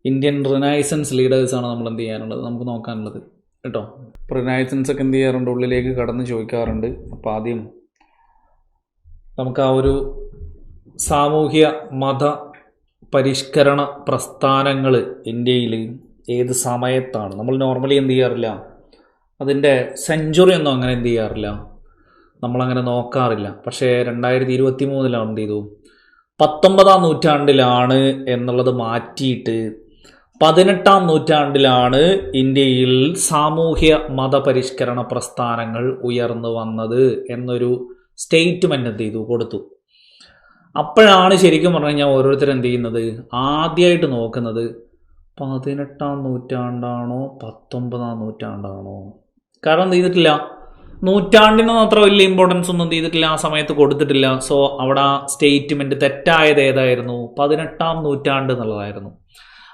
Indian renaissance ലീഡേഴ്സാണ് നമ്മൾ എന്ത് ചെയ്യാനുള്ളത്, നമുക്ക് നോക്കാനുള്ളത് കേട്ടോ. റിനൈസൻസ് ഒക്കെ എന്ത് ചെയ്യാറുണ്ട്, ഉള്ളിലേക്ക് കടന്ന് ചോദിക്കാറുണ്ട്. അപ്പോൾ ആദ്യം നമുക്ക് ആ ഒരു സാമൂഹ്യ മത പരിഷ്കരണ പ്രസ്ഥാനങ്ങൾ ഇന്ത്യയിൽ ഏത് സമയത്താണ്, നമ്മൾ നോർമലി എന്ത് ചെയ്യാറില്ല, അതിൻ്റെ സെഞ്ചുറി ഒന്നും അങ്ങനെ എന്ത് ചെയ്യാറില്ല, നമ്മളങ്ങനെ നോക്കാറില്ല. പക്ഷേ 2023 എന്ത് ചെയ്തു, 19-ാം നൂറ്റാണ്ടിലാണ് എന്നുള്ളത് മാറ്റിയിട്ട് 18-ാം നൂറ്റാണ്ടിലാണ് ഇന്ത്യയിൽ സാമൂഹ്യ മതപരിഷ്കരണ പ്രസ്ഥാനങ്ങൾ ഉയർന്നു വന്നത് എന്നൊരു സ്റ്റേറ്റ്മെൻറ്റ് എന്ത് ചെയ്തു, കൊടുത്തു. അപ്പോഴാണ് ശരിക്കും പറഞ്ഞു കഴിഞ്ഞാൽ ഓരോരുത്തരും എന്ത് ചെയ്യുന്നത്, ആദ്യമായിട്ട് നോക്കുന്നത് 18-ാം നൂറ്റാണ്ടാണോ 19-ാം നൂറ്റാണ്ടാണോ. കാരണം എന്ത് ചെയ്തിട്ടില്ല, നൂറ്റാണ്ടിനൊന്നും അത്ര വലിയ ഇമ്പോർട്ടൻസ് ഒന്നും ചെയ്തിട്ടില്ല, ആ സമയത്ത് കൊടുത്തിട്ടില്ല. സോ അവിടെ ആ സ്റ്റേറ്റ്മെൻറ്റ് തെറ്റായത് ഏതായിരുന്നു, 18-ാം നൂറ്റാണ്ട് എന്നുള്ളതായിരുന്നു.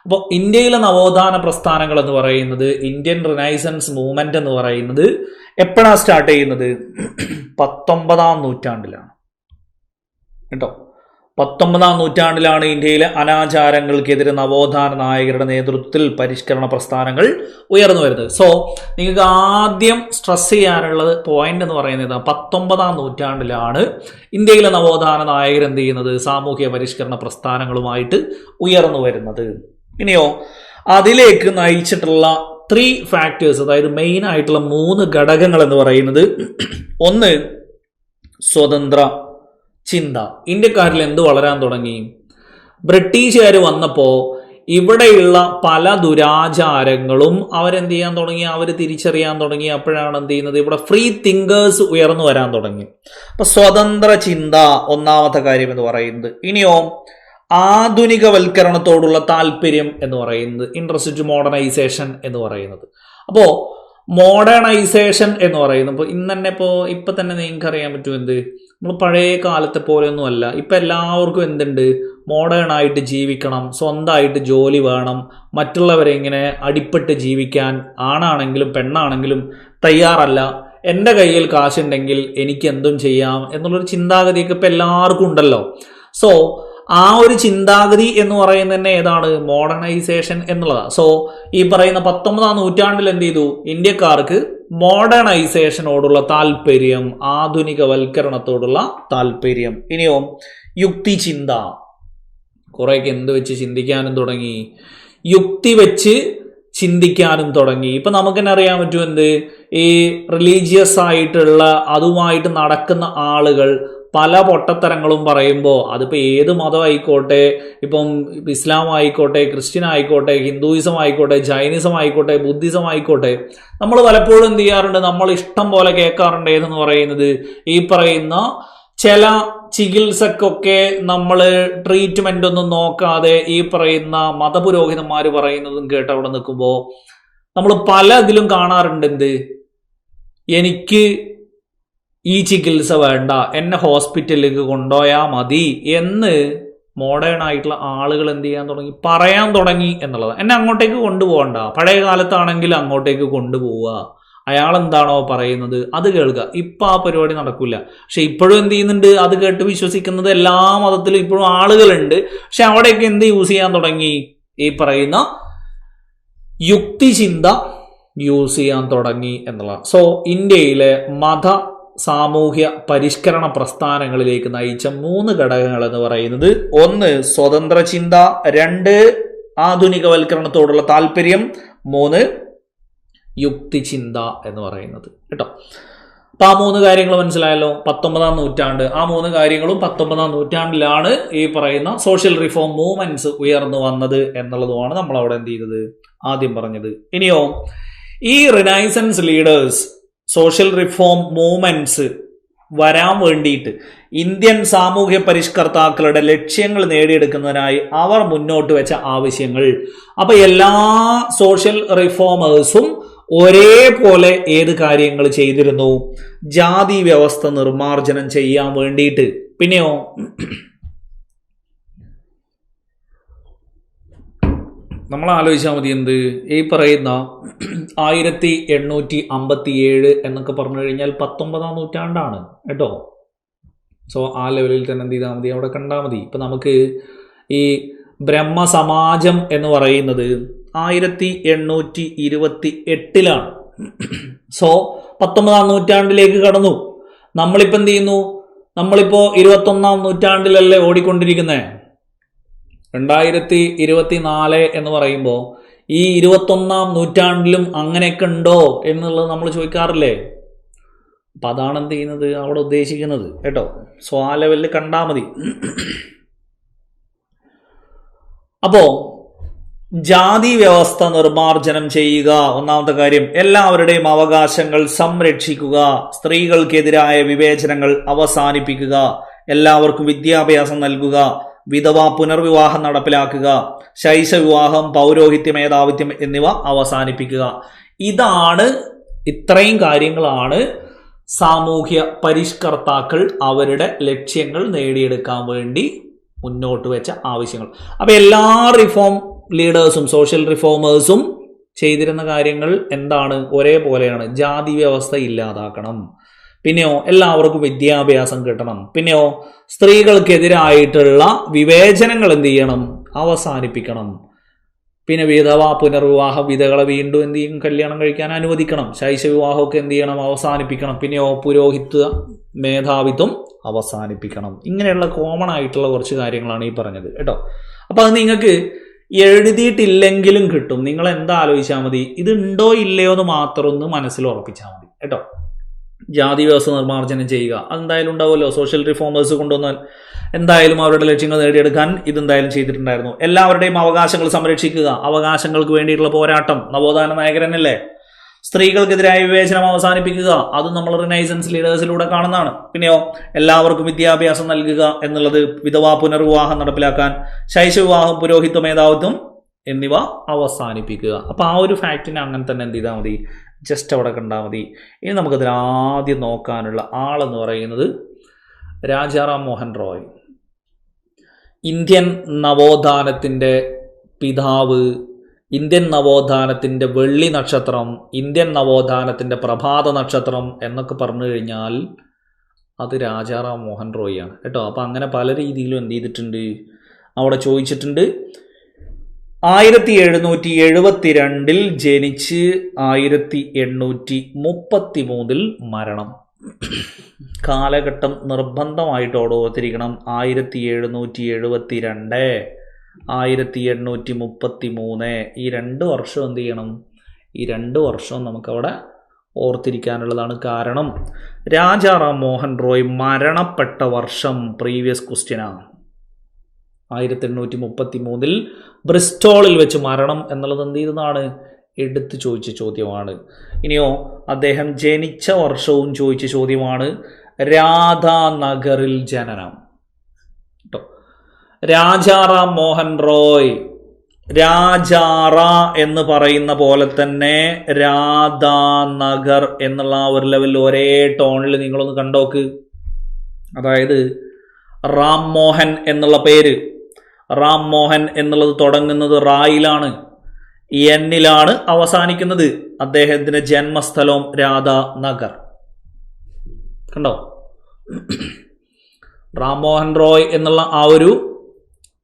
അപ്പോൾ ഇന്ത്യയിലെ നവോത്ഥാന പ്രസ്ഥാനങ്ങൾ എന്ന് പറയുന്നത്, ഇന്ത്യൻ റിനൈസൻസ് മൂവ്മെന്റ് എന്ന് പറയുന്നത് എപ്പോഴാണ് സ്റ്റാർട്ട് ചെയ്യുന്നത്, 19-ാം നൂറ്റാണ്ടിലാണ് കേട്ടോ. 19-ാം നൂറ്റാണ്ടിലാണ് ഇന്ത്യയിലെ അനാചാരങ്ങൾക്കെതിരെ നവോത്ഥാന നായകരുടെ നേതൃത്വത്തിൽ പരിഷ്കരണ പ്രസ്ഥാനങ്ങൾ ഉയർന്നു വരുന്നത്. സോ നിങ്ങൾക്ക് ആദ്യം സ്ട്രെസ് ചെയ്യാനുള്ളത് പോയിന്റ് എന്ന് പറയുന്നത് 19-ാം നൂറ്റാണ്ടിലാണ് ഇന്ത്യയിലെ നവോത്ഥാന നായകർ എന്ത് ചെയ്യുന്നത്, സാമൂഹ്യ പരിഷ്കരണ പ്രസ്ഥാനങ്ങളുമായിട്ട് ഉയർന്നു വരുന്നത്. ഇനിയോ അതിലേക്ക് നയിച്ചിട്ടുള്ള 3 ഫാക്ടേഴ്സ്, അതായത് മെയിൻ ആയിട്ടുള്ള 3 ഘടകങ്ങൾ എന്ന് പറയുന്നത്, ഒന്ന് സ്വതന്ത്ര ചിന്ത. ഇന്ത്യക്കാരിൽ എന്ത് വളരാൻ തുടങ്ങി, ബ്രിട്ടീഷുകാർ വന്നപ്പോൾ ഇവിടെയുള്ള പല ദുരാചാരങ്ങളും അവരെന്ത് ചെയ്യാൻ തുടങ്ങി, അവർ തിരിച്ചറിയാൻ തുടങ്ങി. അപ്പോഴാണ് എന്ത് ചെയ്യുന്നത്, ഇവിടെ ഫ്രീ തിങ്കേഴ്സ് ഉയർന്നു വരാൻ തുടങ്ങി. അപ്പൊ സ്വതന്ത്ര ചിന്ത ഒന്നാമത്തെ കാര്യം എന്ന് പറയുന്നത്. ഇനിയോ ആധുനികവൽക്കരണത്തോടുള്ള താല്പര്യം എന്ന് പറയുന്നത്, ഇൻട്രസ്റ്റ് ടു മോഡേണൈസേഷൻ എന്ന് പറയുന്നത്. അപ്പോൾ മോഡേണൈസേഷൻ എന്ന് പറയുന്നത് ഇപ്പോൾ ഇന്ന് തന്നെ ഇപ്പം തന്നെ നിങ്ങൾക്ക് അറിയാൻ പറ്റും, എന്ത് നമ്മൾ പഴയ കാലത്തെ പോലെയൊന്നും അല്ല. ഇപ്പം എല്ലാവർക്കും എന്തുണ്ട്, മോഡേണായിട്ട് ജീവിക്കണം, സ്വന്തമായിട്ട് ജോലി വേണം, മറ്റുള്ളവരെ ഇങ്ങനെ അടിപ്പെട്ട് ജീവിക്കാൻ ആണാണെങ്കിലും പെണ്ണാണെങ്കിലും തയ്യാറല്ല. എൻ്റെ കയ്യിൽ കാശുണ്ടെങ്കിൽ എനിക്ക് എന്തും ചെയ്യാം എന്നുള്ളൊരു ചിന്താഗതിയൊക്കെ ഇപ്പം എല്ലാവർക്കും ഉണ്ടല്ലോ. സോ ആ ഒരു ചിന്താഗതി എന്ന് പറയുന്നത് തന്നെ ഏതാണ്, മോഡേണൈസേഷൻ എന്നുള്ളതാണ്. സോ ഈ പറയുന്ന 19-ാം നൂറ്റാണ്ടിൽ എന്ത് ചെയ്തു, ഇന്ത്യക്കാർക്ക് മോഡേണൈസേഷനോടുള്ള താല്പര്യം, ആധുനികവൽക്കരണത്തോടുള്ള താല്പര്യം. ഇനിയോ യുക്തിചിന്ത, കുറേയൊക്കെ എന്ത് വെച്ച് ചിന്തിക്കാനും തുടങ്ങി, യുക്തി വെച്ച് ചിന്തിക്കാനും തുടങ്ങി. ഇപ്പൊ നമുക്ക് തന്നെ അറിയാൻ പറ്റും, എന്ത് ഈ റിലീജിയസ് ആയിട്ടുള്ള അതുമായിട്ട് നടക്കുന്ന ആളുകൾ പല പൊട്ടത്തരങ്ങളും പറയുമ്പോൾ, അതിപ്പോൾ ഏത് മതമായിക്കോട്ടെ, ഇപ്പം ഇസ്ലാം ആയിക്കോട്ടെ, ക്രിസ്ത്യൻ ആയിക്കോട്ടെ, ഹിന്ദുയിസം ആയിക്കോട്ടെ, ജൈനിസം ആയിക്കോട്ടെ, ബുദ്ധിസം ആയിക്കോട്ടെ, നമ്മൾ പലപ്പോഴും എന്ത് ചെയ്യാറുണ്ട്, നമ്മൾ ഇഷ്ടം പോലെ കേൾക്കാറുണ്ട്. ഏതെന്ന് പറയുന്നത്, ഈ പറയുന്ന ചില ചികിത്സക്കൊക്കെ നമ്മൾ ട്രീറ്റ്മെന്റ് ഒന്നും നോക്കാതെ ഈ പറയുന്ന മതപുരോഹിതന്മാർ പറയുന്നതും കേട്ട് അവിടെ നിൽക്കുമ്പോൾ നമ്മൾ പല ഇതിലും കാണാറുണ്ട്, എന്ത് എനിക്ക് ഈ ചികിത്സ വേണ്ട, എന്നെ ഹോസ്പിറ്റലിലേക്ക് കൊണ്ടുപോയാൽ മതി എന്ന് മോഡേൺ ആയിട്ടുള്ള ആളുകൾ എന്ത് ചെയ്യാൻ തുടങ്ങി, പറയാൻ തുടങ്ങി എന്നുള്ളത്. എന്നെ അങ്ങോട്ടേക്ക് കൊണ്ടുപോകണ്ട, പഴയ കാലത്താണെങ്കിൽ അങ്ങോട്ടേക്ക് കൊണ്ടുപോവുക, അയാൾ എന്താണോ പറയുന്നത് അത് കേൾക്കുക. ഇപ്പം ആ പരിപാടി നടക്കില്ല. പക്ഷെ ഇപ്പോഴും എന്ത് ചെയ്യുന്നുണ്ട്, അത് കേട്ട് വിശ്വസിക്കുന്നത് എല്ലാ മതത്തിലും ഇപ്പോഴും ആളുകളുണ്ട്. പക്ഷെ അവിടെയൊക്കെ എന്ത് യൂസ് ചെയ്യാൻ തുടങ്ങി, ഈ പറയുന്ന യുക്തിചിന്ത യൂസ് ചെയ്യാൻ തുടങ്ങി എന്നുള്ളതാണ്. സോ ഇന്ത്യയിലെ മത സാമൂഹ്യ പരിഷ്കരണ പ്രസ്ഥാനങ്ങളിലേക്ക് നയിച്ച 3 ഘടകങ്ങൾ എന്ന് പറയുന്നത്, ഒന്ന് സ്വതന്ത്ര ചിന്ത, 2 ആധുനികവൽക്കരണത്തോടുള്ള താല്പര്യം, 3 യുക്തിചിന്ത എന്ന് പറയുന്നത് കേട്ടോ. അപ്പൊ ആ 3 കാര്യങ്ങൾ മനസ്സിലായല്ലോ. 19-ാം നൂറ്റാണ്ട്, ആ 3 കാര്യങ്ങളും 19-ാം നൂറ്റാണ്ടിലാണ് ഈ പറയുന്ന സോഷ്യൽ റിഫോം മൂവ്മെന്റ്സ് ഉയർന്നു വന്നത് എന്നുള്ളതുമാണ് നമ്മൾ അവിടെ എന്ത് ചെയ്തത്, ആദ്യം പറഞ്ഞത്. ഇനിയോ ഈ renaissance leaders, social reform movements വരാൻ വേണ്ടിയിട്ട് ഇന്ത്യൻ സാമൂഹ്യ പരിഷ്കർത്താക്കളുടെ ലക്ഷ്യങ്ങൾ നേടിയെടുക്കുന്നതിനായി അവർ മുന്നോട്ട് വെച്ച ആവശ്യങ്ങൾ. അപ്പൊ എല്ലാ സോഷ്യൽ റിഫോമേഴ്സും ഒരേപോലെ ഏത് കാര്യങ്ങൾ ചെയ്തിരുന്നു, ജാതി വ്യവസ്ഥ നിർമാർജനം ചെയ്യാൻ വേണ്ടിയിട്ട്. പിന്നെയോ നമ്മൾ ആലോചിച്ചാൽ മതി, എന്ത് ഈ പറയുന്ന 1857 എന്നൊക്കെ പറഞ്ഞു കഴിഞ്ഞാൽ 19-ാം നൂറ്റാണ്ടാണ് കേട്ടോ. സോ ആ ലെവലിൽ തന്നെ എന്ത് ചെയ്താൽ മതി, അവിടെ കണ്ടാൽ മതി. ഇപ്പം നമുക്ക് ഈ ബ്രഹ്മസമാജം എന്ന് പറയുന്നത് 1828-ലാണ്. സോ 19-ാം നൂറ്റാണ്ടിലേക്ക് കടന്നു. നമ്മളിപ്പോൾ എന്ത് ചെയ്യുന്നു? നമ്മളിപ്പോൾ 21-ാം നൂറ്റാണ്ടിലല്ലേ ഓടിക്കൊണ്ടിരിക്കുന്നത്. 2024 എന്ന് പറയുമ്പോൾ ഈ 21-ാം നൂറ്റാണ്ടിലും അങ്ങനെയൊക്കെ ഉണ്ടോ എന്നുള്ളത് നമ്മൾ ചോദിക്കാറില്ലേ? അപ്പം അതാണ് എന്ത് ചെയ്യുന്നത് അവിടെ ഉദ്ദേശിക്കുന്നത് കേട്ടോ. സോ ആ ലെവലിൽ കണ്ടാൽ മതി. അപ്പോൾ ജാതി വ്യവസ്ഥ നിർമ്മാർജ്ജനം ചെയ്യുക, ഒന്നാമത്തെ കാര്യം. എല്ലാവരുടെയും അവകാശങ്ങൾ സംരക്ഷിക്കുക, സ്ത്രീകൾക്കെതിരായ വിവേചനങ്ങൾ അവസാനിപ്പിക്കുക, എല്ലാവർക്കും വിദ്യാഭ്യാസം നൽകുക, വിധവ പുനർവിവാഹം നടപ്പിലാക്കുക, ശൈശവിവാഹം, പൗരോഹിത്യ മേധാവിത്വം എന്നിവ അവസാനിപ്പിക്കുക. ഇത്രയും കാര്യങ്ങളാണ് സാമൂഹ്യ പരിഷ്കർത്താക്കൾ അവരുടെ ലക്ഷ്യങ്ങൾ നേടിയെടുക്കാൻ വേണ്ടി മുന്നോട്ട് വെച്ച ആവശ്യങ്ങൾ. അപ്പോൾ എല്ലാ റിഫോം ലീഡേഴ്സും സോഷ്യൽ റിഫോമേഴ്സും ചെയ്തിരുന്ന കാര്യങ്ങൾ എന്താണ്? ഒരേപോലെയാണ്. ജാതി വ്യവസ്ഥ ഇല്ലാതാക്കണം, പിന്നെയോ എല്ലാവർക്കും വിദ്യാഭ്യാസം കിട്ടണം, പിന്നെയോ സ്ത്രീകൾക്കെതിരായിട്ടുള്ള വിവേചനങ്ങൾ എന്ത് ചെയ്യണം? അവസാനിപ്പിക്കണം, പിന്നെ വിധവ പുനർവിവാഹം, വിധകളെ വീണ്ടും എന്ത് ചെയ്യും? കല്യാണം കഴിക്കാൻ അനുവദിക്കണം, ശൈശവിവാഹമൊക്കെ എന്ത് ചെയ്യണം? അവസാനിപ്പിക്കണം, പിന്നെയോ പുരോഹിത്വ മേധാവിത്വം അവസാനിപ്പിക്കണം. ഇങ്ങനെയുള്ള കോമൺ ആയിട്ടുള്ള കുറച്ച് കാര്യങ്ങളാണ് ഈ പറഞ്ഞത് കേട്ടോ. അപ്പൊ അത് നിങ്ങൾക്ക് എഴുതിയിട്ടില്ലെങ്കിലും കിട്ടും. നിങ്ങൾ എന്താ ആലോചിച്ചാൽ മതി? ഇത് ഉണ്ടോ ഇല്ലയോ എന്ന് മാത്രം ഒന്ന് മനസ്സിൽ ഉറപ്പിച്ചാൽ മതി കേട്ടോ. ജാതി വ്യവസ്ഥ നിർമ്മാർജ്ജനം ചെയ്യുക, അതെന്തായാലും ഉണ്ടാവുമല്ലോ. സോഷ്യൽ റിഫോമേഴ്സ് കൊണ്ടുവന്നാൽ എന്തായാലും അവരുടെ ലക്ഷ്യങ്ങൾ നേടിയെടുക്കാൻ ഇതെന്തായാലും ചെയ്തിട്ടുണ്ടായിരുന്നു. എല്ലാവരുടെയും അവകാശങ്ങൾ സംരക്ഷിക്കുക, അവകാശങ്ങൾക്ക് വേണ്ടിയിട്ടുള്ള പോരാട്ടം. നവോത്ഥാന നായകരനല്ലേ. സ്ത്രീകൾക്കെതിരായ വിവേചനം അവസാനിപ്പിക്കുക, അതും നമ്മൾ റിനൈസൻസ് ലീഡേഴ്സിലൂടെ കാണുന്നതാണ്. പിന്നെയോ എല്ലാവർക്കും വിദ്യാഭ്യാസം നൽകുക എന്നുള്ളത്, വിധവാ പുനർവിവാഹം നടപ്പിലാക്കാൻ, ശൈശവിവാഹം, പുരോഹിത്വ മേധാവിത്വം എന്നിവ അവസാനിപ്പിക്കുക. അപ്പൊ ആ ഒരു ഫാക്റ്റിനെ അങ്ങനെ തന്നെ എന്ത് ചെയ്താൽ മതി? ജസ്റ്റ് അവിടെ കണ്ടാൽ മതി. ഇനി നമുക്കതിൽ ആദ്യം നോക്കാനുള്ള ആളെന്ന് പറയുന്നത് രാജാറാം മോഹൻ റോയ്. ഇന്ത്യൻ നവോത്ഥാനത്തിൻ്റെ പിതാവ്, ഇന്ത്യൻ നവോത്ഥാനത്തിൻ്റെ വെള്ളി നക്ഷത്രം, ഇന്ത്യൻ നവോത്ഥാനത്തിൻ്റെ പ്രഭാത നക്ഷത്രം എന്നൊക്കെ പറഞ്ഞു കഴിഞ്ഞാൽ അത് രാജാറാം മോഹൻ റോയ് ആണ് കേട്ടോ. അപ്പം അങ്ങനെ പല രീതിയിലും എന്ത് ചെയ്തിട്ടുണ്ട് അവിടെ ചോദിച്ചിട്ടുണ്ട്. 1772 ജനിച്ച് 1833 മരണം. കാലഘട്ടം നിർബന്ധമായിട്ട് ഓർത്തിരിക്കണം. 1772, 1833 ഈ 2 വർഷം എന്ത് ചെയ്യണം? ഈ 2 വർഷം നമുക്കവിടെ ഓർത്തിരിക്കാനുള്ളതാണ്. കാരണം രാജാറാം മോഹൻ റോയ് മരണപ്പെട്ട വർഷം പ്രീവിയസ് ക്വസ്റ്റ്യനാണ്. 1833 ബ്രിസ്റ്റോളിൽ വെച്ച് മരണം എന്നുള്ളത് എന്ത് ചെയ്തതാണ്? എടുത്തു ചോദിച്ച ചോദ്യമാണ്. ഇനിയോ അദ്ദേഹം ജനിച്ച വർഷവും ചോദിച്ച ചോദ്യമാണ്. രാധാനഗറിൽ ജനനം കേട്ടോ. രാജാറാം മോഹൻ റോയ്, രാജാറ എന്ന് പറയുന്ന പോലെ തന്നെ രാധാനഗർ എന്നുള്ള ഒരു ലെവലിൽ ഒരേ ടോണിൽ നിങ്ങളൊന്ന് കണ്ടോക്ക്. അതായത് റാം മോഹൻ എന്നുള്ള പേര്, റാം മോഹൻ എന്നുള്ളത് തുടങ്ങുന്നത് റായിലാണ്, എന്നിലാണ് അവസാനിക്കുന്നത്. അദ്ദേഹത്തിന്റെ ജന്മസ്ഥലവും രാധാനഗർ. കണ്ടോ? റാം മോഹൻ റോയ് എന്നുള്ള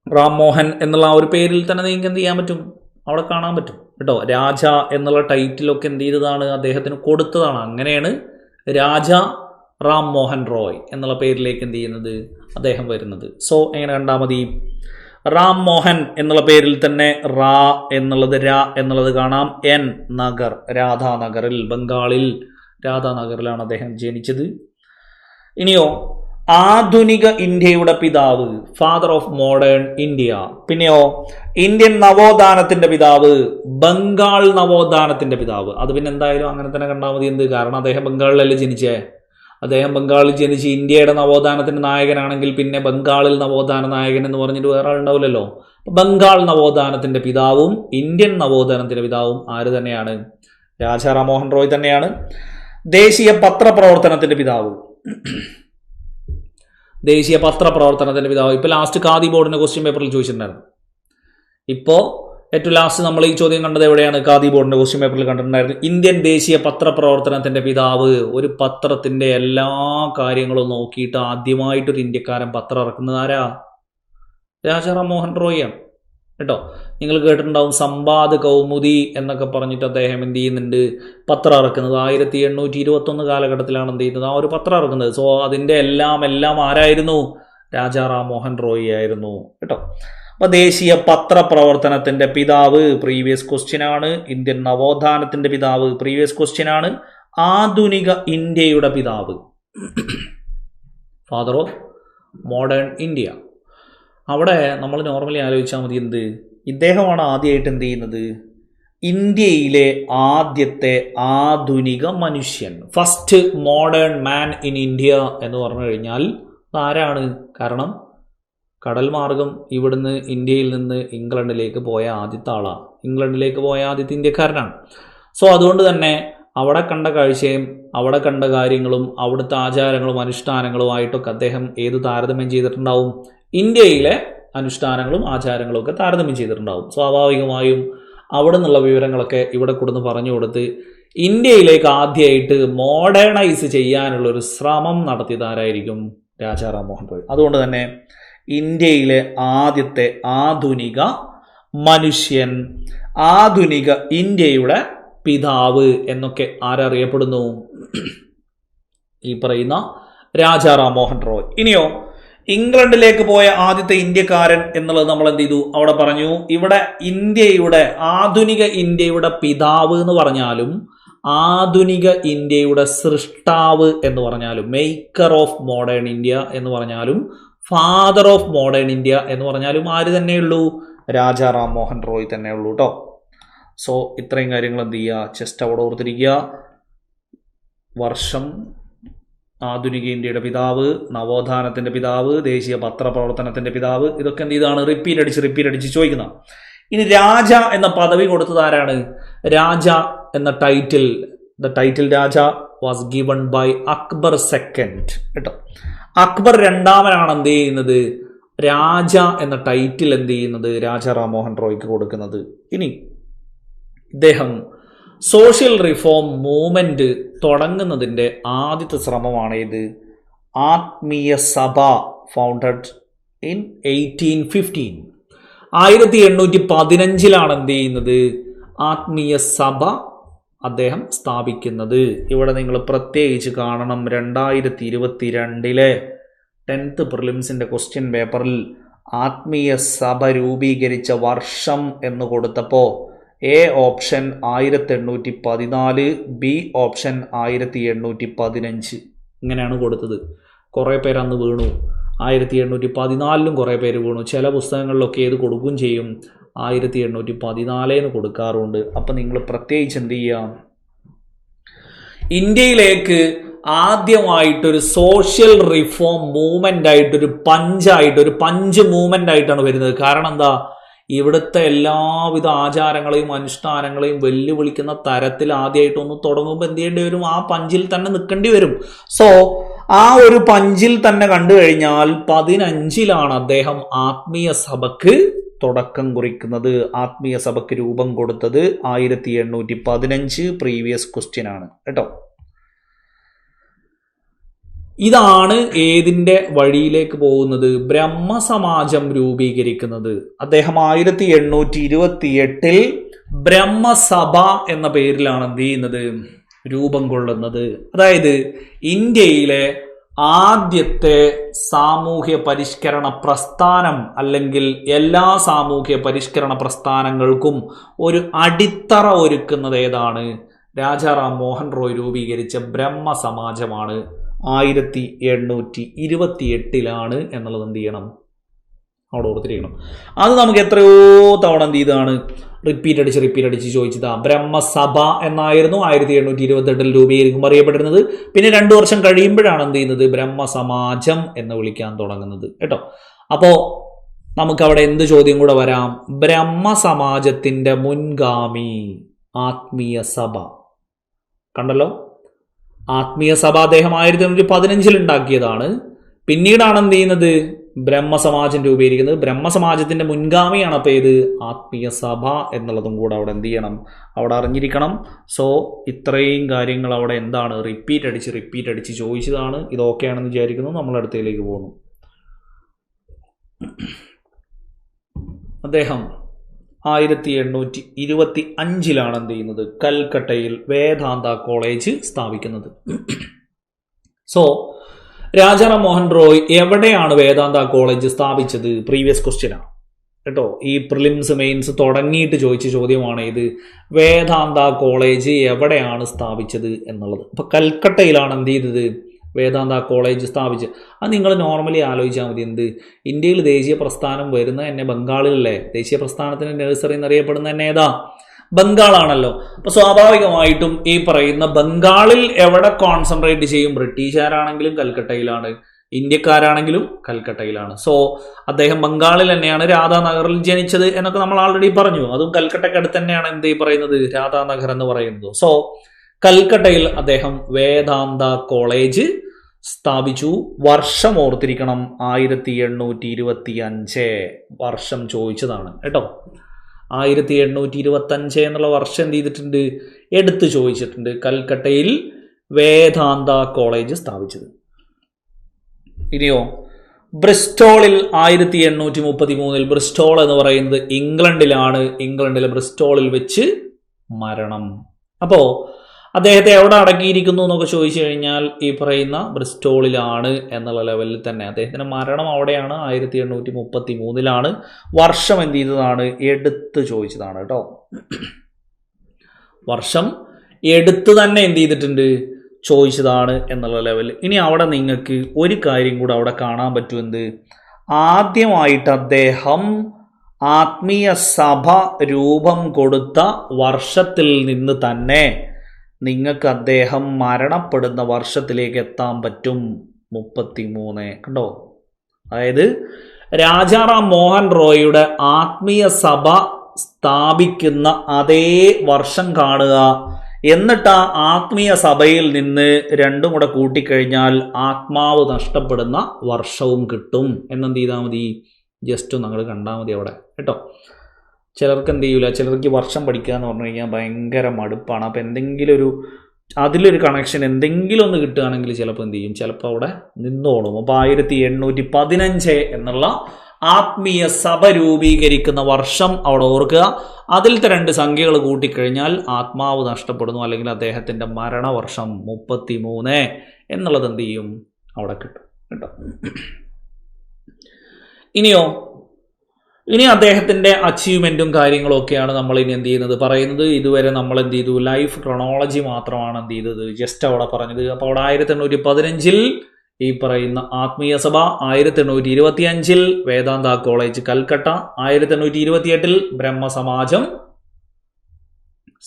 റാം മോഹൻ എന്നുള്ള ആ ഒരു പേരിൽ തന്നെ നിങ്ങൾക്ക് എന്ത് ചെയ്യാൻ പറ്റും? അവിടെ കാണാൻ പറ്റും കേട്ടോ. രാജ എന്നുള്ള ടൈറ്റിലൊക്കെ എന്ത് ചെയ്തതാണ്? അദ്ദേഹത്തിന് കൊടുത്തതാണ്. അങ്ങനെയാണ് രാജ റാം മോഹൻ റോയ് എന്നുള്ള പേരിലേക്ക് എന്ത് ചെയ്യുന്നത്? അദ്ദേഹം വരുന്നത്. സോ എങ്ങനെ കണ്ടാൽ മതി? റാം മോഹൻ എന്നുള്ള പേരിൽ തന്നെ റാ എന്നുള്ളത് കാണാം. എൻ നഗർ, രാധാനഗറിൽ, ബംഗാളിൽ രാധാനഗറിലാണ് അദ്ദേഹം ജനിച്ചത്. ഇനിയോ ആധുനിക ഇന്ത്യയുടെ പിതാവ്, ഫാദർ ഓഫ് മോഡേൺ ഇന്ത്യ. പിന്നെയോ ഇന്ത്യൻ നവോത്ഥാനത്തിന്റെ പിതാവ്, ബംഗാൾ നവോത്ഥാനത്തിന്റെ പിതാവ്. അത് പിന്നെ എന്തായാലും അങ്ങനെ തന്നെ കണ്ടാൽ മതി. എന്ത്? കാരണം അദ്ദേഹം ബംഗാളിലല്ലേ ജനിച്ചേ. അദ്ദേഹം ബംഗാളിൽ ജനിച്ച് ഇന്ത്യയുടെ നവോത്ഥാനത്തിന്റെ നായകനാണെങ്കിൽ പിന്നെ ബംഗാളിൽ നവോത്ഥാന നായകൻ എന്ന് പറഞ്ഞിട്ട് വേറെ ആളുണ്ടാവില്ലല്ലോ. ബംഗാൾ നവോത്ഥാനത്തിന്റെ പിതാവും ഇന്ത്യൻ നവോത്ഥാനത്തിന്റെ പിതാവും ആര് തന്നെയാണ്? രാജാറാം മോഹൻ റോയ് തന്നെയാണ്. ദേശീയ പത്രപ്രവർത്തനത്തിന്റെ പിതാവ്, ദേശീയ പത്രപ്രവർത്തനത്തിന്റെ പിതാവ്. ഇപ്പൊ ലാസ്റ്റ് ഖാദി ബോർഡിന്റെ ക്വസ്റ്റ്യൻ പേപ്പറിൽ ചോദിച്ചിട്ടുണ്ടായിരുന്നു. ഇപ്പോ ഏറ്റവും ലാസ്റ്റ് നമ്മൾ ഈ ചോദ്യം കണ്ടത് എവിടെയാണ്? ഖാദി ബോർഡിന്റെ ക്വസ്റ്റ്യൻ പേപ്പറിൽ കണ്ടിട്ടുണ്ടായിരുന്നു. ഇന്ത്യൻ ദേശീയ പത്രപ്രവർത്തനത്തിന്റെ പിതാവ്. ഒരു പത്രത്തിന്റെ എല്ലാ കാര്യങ്ങളും നോക്കിയിട്ട് ആദ്യമായിട്ടൊരു ഇന്ത്യക്കാരൻ പത്രം ഇറക്കുന്നത് ആരാ? രാജാറാം മോഹൻ റോയ് ആണ് കേട്ടോ. നിങ്ങൾ കേട്ടിട്ടുണ്ടാവും സമ്പാദ് കൗമുദി എന്നൊക്കെ പറഞ്ഞിട്ട് അദ്ദേഹം എന്ത് ചെയ്യുന്നുണ്ട്, പത്രം ഇറക്കുന്നത് 1821 കാലഘട്ടത്തിലാണ് എന്ത് ചെയ്യുന്നത്, ആ ഒരു പത്രം ഇറക്കുന്നത്. സോ അതിൻ്റെ എല്ലാം ആരായിരുന്നു? രാജാ റാം മോഹൻ റോയ് ആയിരുന്നു കേട്ടോ. അപ്പൊ ദേശീയ പത്രപ്രവർത്തനത്തിന്റെ പിതാവ് പ്രീവിയസ് ക്വസ്റ്റ്യൻ ആണ്. ഇന്ത്യൻ നവോത്ഥാനത്തിന്റെ പിതാവ് പ്രീവിയസ് ക്വസ്റ്റ്യൻ ആണ്. ആധുനിക ഇന്ത്യയുടെ പിതാവ്, ഫാദർ ഓഫ് മോഡേൺ ഇന്ത്യ. അവിടെ നമ്മൾ നോർമലി ആലോചിച്ചാൽ മതി, എന്ത്, ഇദ്ദേഹമാണ് ആദ്യമായിട്ട് എന്ത് ചെയ്യുന്നത്, ഇന്ത്യയിലെ ആദ്യത്തെ ആധുനിക മനുഷ്യൻ, first modern man in India എന്ന് പറഞ്ഞു കഴിഞ്ഞാൽ ആരാണ്? കാരണം കടൽ മാർഗം ഇവിടുന്ന് ഇന്ത്യയിൽ നിന്ന് ഇംഗ്ലണ്ടിലേക്ക് പോയ ആദ്യത്തെ ആളാണ്, ഇംഗ്ലണ്ടിലേക്ക് പോയ ആദ്യത്തെ ഇന്ത്യക്കാരനാണ്. സോ അതുകൊണ്ട് തന്നെ അവിടെ കണ്ട കാഴ്ചയും അവിടെ കണ്ട കാര്യങ്ങളും അവിടുത്തെ ആചാരങ്ങളും അനുഷ്ഠാനങ്ങളുമായിട്ടൊക്കെ അദ്ദേഹം ഏത് താരതമ്യം ചെയ്തിട്ടുണ്ടാവും? ഇന്ത്യയിലെ അനുഷ്ഠാനങ്ങളും ആചാരങ്ങളും ഒക്കെ താരതമ്യം ചെയ്തിട്ടുണ്ടാവും. സ്വാഭാവികമായും അവിടെ നിന്നുള്ള വിവരങ്ങളൊക്കെ ഇവിടെ കൊടുന്ന് പറഞ്ഞു കൊടുത്ത് ഇന്ത്യയിലേക്ക് ആദ്യമായിട്ട് മോഡേണൈസ് ചെയ്യാനുള്ളൊരു ശ്രമം നടത്തിയതാരായിരിക്കും? രാജാ റാം മോഹൻ റോയ്. അതുകൊണ്ട് തന്നെ ഇന്ത്യയിലെ ആദ്യത്തെ ആധുനിക മനുഷ്യൻ, ആധുനിക ഇന്ത്യയുടെ പിതാവ് എന്നൊക്കെ ആരറിയപ്പെടുന്നു? ഈ പറയുന്ന രാജാ റാം മോഹൻ റോയ്. ഇനിയോ ഇംഗ്ലണ്ടിലേക്ക് പോയ ആദ്യത്തെ ഇന്ത്യക്കാരൻ എന്നുള്ളത് നമ്മൾ എന്ത് ചെയ്തു? അവിടെ പറഞ്ഞു. ഇവിടെ ഇന്ത്യയുടെ ആധുനിക ഇന്ത്യയുടെ പിതാവ് എന്ന് പറഞ്ഞാലും ആധുനിക ഇന്ത്യയുടെ സൃഷ്ടാവ് എന്ന് പറഞ്ഞാലും, മേക്കർ ഓഫ് മോഡേൺ ഇന്ത്യ എന്ന് പറഞ്ഞാലും, ഫാദർ ഓഫ് മോഡേൺ ഇന്ത്യ എന്ന് പറഞ്ഞാലും ആര് തന്നെയുള്ളൂ? രാജാ റാം മോഹൻ റോയ് തന്നെ ഉള്ളൂ കേട്ടോ. സോ ഇത്രയും കാര്യങ്ങൾ എന്ത് ചെയ്യുക, ജസ്റ്റ് അവിടെ ഓർത്തിരിക്കുക. വർഷം, ആധുനിക ഇന്ത്യയുടെ പിതാവ്, നവോത്ഥാനത്തിന്റെ പിതാവ്, ദേശീയ പത്രപ്രവർത്തനത്തിന്റെ പിതാവ്, ഇതൊക്കെ എന്ത് ചെയ്താണ്? റിപ്പീറ്റ് അടിച്ച് ചോദിക്കുന്ന. ഇനി രാജ എന്ന പദവി കൊടുത്തത് ആരാണ്? രാജ എന്ന title, the title Raja was given by Akbar second കേട്ടോ. അക്ബർ രണ്ടാമനാണ് എന്ത് ചെയ്യുന്നത്? രാജ എന്ന ടൈറ്റിൽ എന്ത് ചെയ്യുന്നത്? രാജാ റാം മോഹൻ റോയ്ക്ക് കൊടുക്കുന്നത്. ഇനി ഇദ്ദേഹം സോഷ്യൽ റിഫോം മൂവ്മെന്റ് തുടങ്ങുന്നതിന്റെ ആദ്യത്തെ ശ്രമമാണ് ഇത്, ആത്മീയ സഭ, ഫൗണ്ടഡ് ഇൻ 1815. 1815 എന്ത് ചെയ്യുന്നത്? ആത്മീയ സഭ അദ്ദേഹം സ്ഥാപിക്കുന്നത്. ഇവിടെ നിങ്ങൾ പ്രത്യേകിച്ച് കാണണം, 2022 10th പ്രിലിംസിന്റെ ക്വസ്റ്റ്യൻ പേപ്പറിൽ ആത്മീയ സഭ രൂപീകരിച്ച വർഷം എന്ന് കൊടുത്തപ്പോൾ എ ഓപ്ഷൻ 1814, ബി ഓപ്ഷൻ 1815 ഇങ്ങനെയാണ് കൊടുത്തത്. കുറേ പേര് അന്ന് വീണു. 1814 കുറേ പേര് വീണു. ചില പുസ്തകങ്ങളിലൊക്കെ ഏത് കൊടുക്കുകയും ചെയ്യും, 1814 കൊടുക്കാറുണ്ട്. അപ്പം നിങ്ങൾ പ്രത്യേകിച്ച് എന്ത് ചെയ്യുക, ഇന്ത്യയിലേക്ക് ആദ്യമായിട്ടൊരു സോഷ്യൽ റിഫോം മൂവ്മെന്റ് ആയിട്ടൊരു പഞ്ച് മൂവ്മെന്റ് ആയിട്ടാണ് വരുന്നത്. കാരണം എന്താ? ഇവിടുത്തെ എല്ലാവിധ ആചാരങ്ങളെയും അനുഷ്ഠാനങ്ങളെയും വെല്ലുവിളിക്കുന്ന തരത്തിൽ ആദ്യമായിട്ടൊന്ന് തുടങ്ങുമ്പോൾ എന്ത് ചെയ്യേണ്ടി വരും? ആ പഞ്ചിൽ തന്നെ നിൽക്കേണ്ടി വരും. സോ ആ ഒരു പഞ്ചിൽ തന്നെ കണ്ടു കഴിഞ്ഞാൽ 15 അദ്ദേഹം ആത്മീയ സഭക്ക് തുടക്കം കുറിക്കുന്നത്. ആത്മീയ സഭക്ക് രൂപം കൊടുത്തത് 1815. പ്രീവിയസ് ക്വസ്റ്റ്യൻ ആണ് കേട്ടോ. ഇതാണ് ഏതിന്റെ വഴിയിലേക്ക് പോകുന്നത്? ബ്രഹ്മസമാജം രൂപീകരിക്കുന്നത്. അദ്ദേഹം 1828 ബ്രഹ്മസഭ എന്ന പേരിലാണ് എന്ത് ചെയ്യുന്നത്? രൂപം കൊള്ളുന്നത്. അതായത് ഇന്ത്യയിലെ ആദ്യത്തെ സാമൂഹ്യ പരിഷ്കരണ പ്രസ്ഥാനം, അല്ലെങ്കിൽ എല്ലാ സാമൂഹ്യ പരിഷ്കരണ പ്രസ്ഥാനങ്ങൾക്കും ഒരു അടിത്തറ ഒരുക്കുന്നത് ഏതാണ്? രാജാ റാം മോഹൻ റോയ് രൂപീകരിച്ച ബ്രഹ്മസമാജമാണ്. 1828 എന്നുള്ളത് എന്ത് ചെയ്യണം? അവിടെ ഓർത്തിരിക്കണം. അത് നമുക്ക് എത്രയോ തവണ എന്ത് ചെയ്താണ്? റിപ്പീറ്റ് അടിച്ച് ചോദിച്ചതാ. ബ്രഹ്മസഭ എന്നായിരുന്നു 1828 രൂപീകരിക്കുമ്പോൾ അറിയപ്പെട്ടിരുന്നത്. പിന്നെ 2 വർഷം കഴിയുമ്പോഴാണ് എന്ത് ചെയ്യുന്നത്? ബ്രഹ്മസമാജം എന്ന് വിളിക്കാൻ തുടങ്ങുന്നത് കേട്ടോ. അപ്പോ നമുക്ക് അവിടെ എന്ത് ചോദ്യം കൂടെ വരാം? ബ്രഹ്മസമാജത്തിന്റെ മുൻഗാമി ആത്മീയ സഭ. കണ്ടല്ലോ, ആത്മീയ സഭ അദ്ദേഹം 1815 ഉണ്ടാക്കിയതാണ്. പിന്നീടാണ് എന്ത് ചെയ്യുന്നത്? ബ്രഹ്മസമാജം രൂപീകരിക്കുന്നത്. ബ്രഹ്മസമാജത്തിന്റെ മുൻഗാമിയാണ് അപ്പോൾ ഏത്? ആത്മീയ സഭ എന്നുള്ളതും കൂടെ അവിടെ എന്ത് ചെയ്യണം? അവിടെ അറിഞ്ഞിരിക്കണം. സോ ഇത്രയും കാര്യങ്ങൾ അവിടെ എന്താണ്? റിപ്പീറ്റ് അടിച്ച് ചോദിച്ചതാണ്. ഇതൊക്കെയാണെന്ന് വിചാരിക്കുന്നു. നമ്മൾ അടുത്തതിലേക്ക് പോകുന്നു. അദ്ദേഹം 1825 എന്ത് ചെയ്യുന്നത്, കൽക്കട്ടയിൽ വേദാന്ത കോളേജ് സ്ഥാപിക്കുന്നത്. സോ രാജാറാം മോഹൻ റോയ് എവിടെയാണ് വേദാന്ത കോളേജ് സ്ഥാപിച്ചത്? പ്രീവിയസ് ക്വസ്റ്റ്യൻ ആണ് കേട്ടോ. ഈ പ്രിലിംസ് മെയിൻസ് തുടങ്ങിയിട്ട് ചോദിച്ച ചോദ്യമാണ് ഇത്, വേദാന്ത കോളേജ് എവിടെയാണ് സ്ഥാപിച്ചത് എന്നുള്ളത്. അപ്പൊ കൽക്കട്ടയിലാണ് എന്ത് ചെയ്തത്, വേദാന്ത കോളേജ് സ്ഥാപിച്ചത്. അത് നിങ്ങൾ നോർമലി ആലോചിച്ചാൽ മതി. എന്ത്, ഇന്ത്യയിൽ ദേശീയ പ്രസ്ഥാനം വരുന്നത് തന്നെ ബംഗാളിലല്ലേ? ദേശീയ പ്രസ്ഥാനത്തിന് നഴ്സറി എന്നറിയപ്പെടുന്ന തന്നെ ഏതാ? ബംഗാളാണല്ലോ. അപ്പൊ സ്വാഭാവികമായിട്ടും ഈ പറയുന്ന ബംഗാളിൽ എവിടെ കോൺസെൻട്രേറ്റ് ചെയ്യും? ബ്രിട്ടീഷുകാരാണെങ്കിലും കൽക്കട്ടയിലാണ്, ഇന്ത്യക്കാരാണെങ്കിലും കൽക്കട്ടയിലാണ്. സോ അദ്ദേഹം ബംഗാളിൽ തന്നെയാണ് രാധാനഗറിൽ ജനിച്ചത് എന്നൊക്കെ നമ്മൾ ആൾറെഡി പറഞ്ഞു. അതും കൽക്കട്ടയ്ക്കടുത്ത് തന്നെയാണ് എന്ത് പറയുന്നത്, രാധാനഗർ എന്ന് പറയുന്നത്. സോ കൽക്കട്ടയിൽ അദ്ദേഹം വേദാന്ത കോളേജ് സ്ഥാപിച്ചു. വർഷം ഓർത്തിരിക്കണം, 1825. വർഷം ചോദിച്ചതാണ് കേട്ടോ. 1825 എന്നുള്ള വർഷം എന്ത് ചെയ്തിട്ടുണ്ട്, എടുത്തു ചോദിച്ചിട്ടുണ്ട്. കൽക്കട്ടയിൽ വേദാന്ത കോളേജ് സ്ഥാപിച്ചത്. ഇനിയോ ബ്രിസ്റ്റോളിൽ 1833 ബ്രിസ്റ്റോൾ എന്ന് പറയുന്നത് ഇംഗ്ലണ്ടിലാണ്. ഇംഗ്ലണ്ടിലെ ബ്രിസ്റ്റോളിൽ വെച്ച് മരണം. അപ്പോ അദ്ദേഹത്തെ എവിടെ അടക്കിയിരിക്കുന്നു എന്നൊക്കെ ചോദിച്ചു കഴിഞ്ഞാൽ ഈ പറയുന്ന ബ്രിസ്റ്റോളിലാണ് എന്നുള്ള ലെവലിൽ തന്നെ. അദ്ദേഹത്തിന്റെ മരണം അവിടെയാണ്, 1833. വർഷം എന്ത് ചെയ്തതാണ്, എടുത്ത് ചോദിച്ചതാണ് കേട്ടോ. വർഷം എടുത്ത് തന്നെ എന്ത് ചെയ്തിട്ടുണ്ട്, ചോദിച്ചതാണ് എന്നുള്ള ലെവലിൽ. ഇനി അവിടെ നിങ്ങൾക്ക് ഒരു കാര്യം കൂടെ അവിടെ കാണാൻ പറ്റും. എന്ത്, ആദ്യമായിട്ട് അദ്ദേഹം ആത്മീയ സഭ രൂപം കൊടുത്ത വർഷത്തിൽ നിന്ന് തന്നെ നിങ്ങൾക്ക് അദ്ദേഹം മരണപ്പെടുന്ന വർഷത്തിലേക്ക് എത്താൻ പറ്റും, 33. കണ്ടോ? അതായത് രാജാറാം മോഹൻ റോയിയുടെ ആത്മീയ സഭ സ്ഥാപിക്കുന്ന അതേ വർഷം കാണുക, എന്നിട്ട് ആ ആത്മീയ സഭയിൽ നിന്ന് രണ്ടും കൂടെ കൂട്ടിക്കഴിഞ്ഞാൽ ആത്മാവ് നഷ്ടപ്പെടുന്ന വർഷവും കിട്ടും. എന്നെന്ത് ചെയ്താൽ മതി, ജസ്റ്റ് നിങ്ങൾ കണ്ടാൽ മതി അവിടെ കേട്ടോ. ചിലർക്ക് എന്ത് ചെയ്യൂല, ചിലർക്ക് വർഷം പഠിക്കുക എന്ന് പറഞ്ഞു കഴിഞ്ഞാൽ ഭയങ്കര മടുപ്പാണ്. അപ്പം എന്തെങ്കിലും അതിലൊരു കണക്ഷൻ എന്തെങ്കിലും ഒന്ന് കിട്ടുകയാണെങ്കിൽ ചിലപ്പോൾ എന്ത് ചെയ്യും, ചിലപ്പോൾ അവിടെ നിന്നോളും. അപ്പോൾ 1815 എന്നുള്ള ആത്മീയ സഭ രൂപീകരിക്കുന്ന വർഷം അവിടെ ഓർക്കുക. അതിലത്തെ 2 സംഖ്യകൾ കൂട്ടിക്കഴിഞ്ഞാൽ ആത്മാവ് നഷ്ടപ്പെടുന്നു, അല്ലെങ്കിൽ അദ്ദേഹത്തിന്റെ മരണവർഷം 33 എന്നുള്ളത് എന്ത് ചെയ്യും, അവിടെ കിട്ടും കേട്ടോ. ഇനി അദ്ദേഹത്തിന്റെ അച്ചീവ്മെന്റും കാര്യങ്ങളും ഒക്കെയാണ് നമ്മൾ ഇനി എന്ത് ചെയ്യുന്നത്, പറയുന്നത്. ഇതുവരെ നമ്മൾ എന്ത് ചെയ്തു, ലൈഫ് ക്രോണോളജി മാത്രമാണ് എന്ത് ചെയ്തത്, ജസ്റ്റ് അവിടെ പറഞ്ഞത്. അപ്പോൾ അവിടെ 1815 ഈ പറയുന്ന ആത്മീയ സഭ, 1825 വേദാന്ത കോളേജ് കൽക്കട്ട, 1828 ബ്രഹ്മസമാജം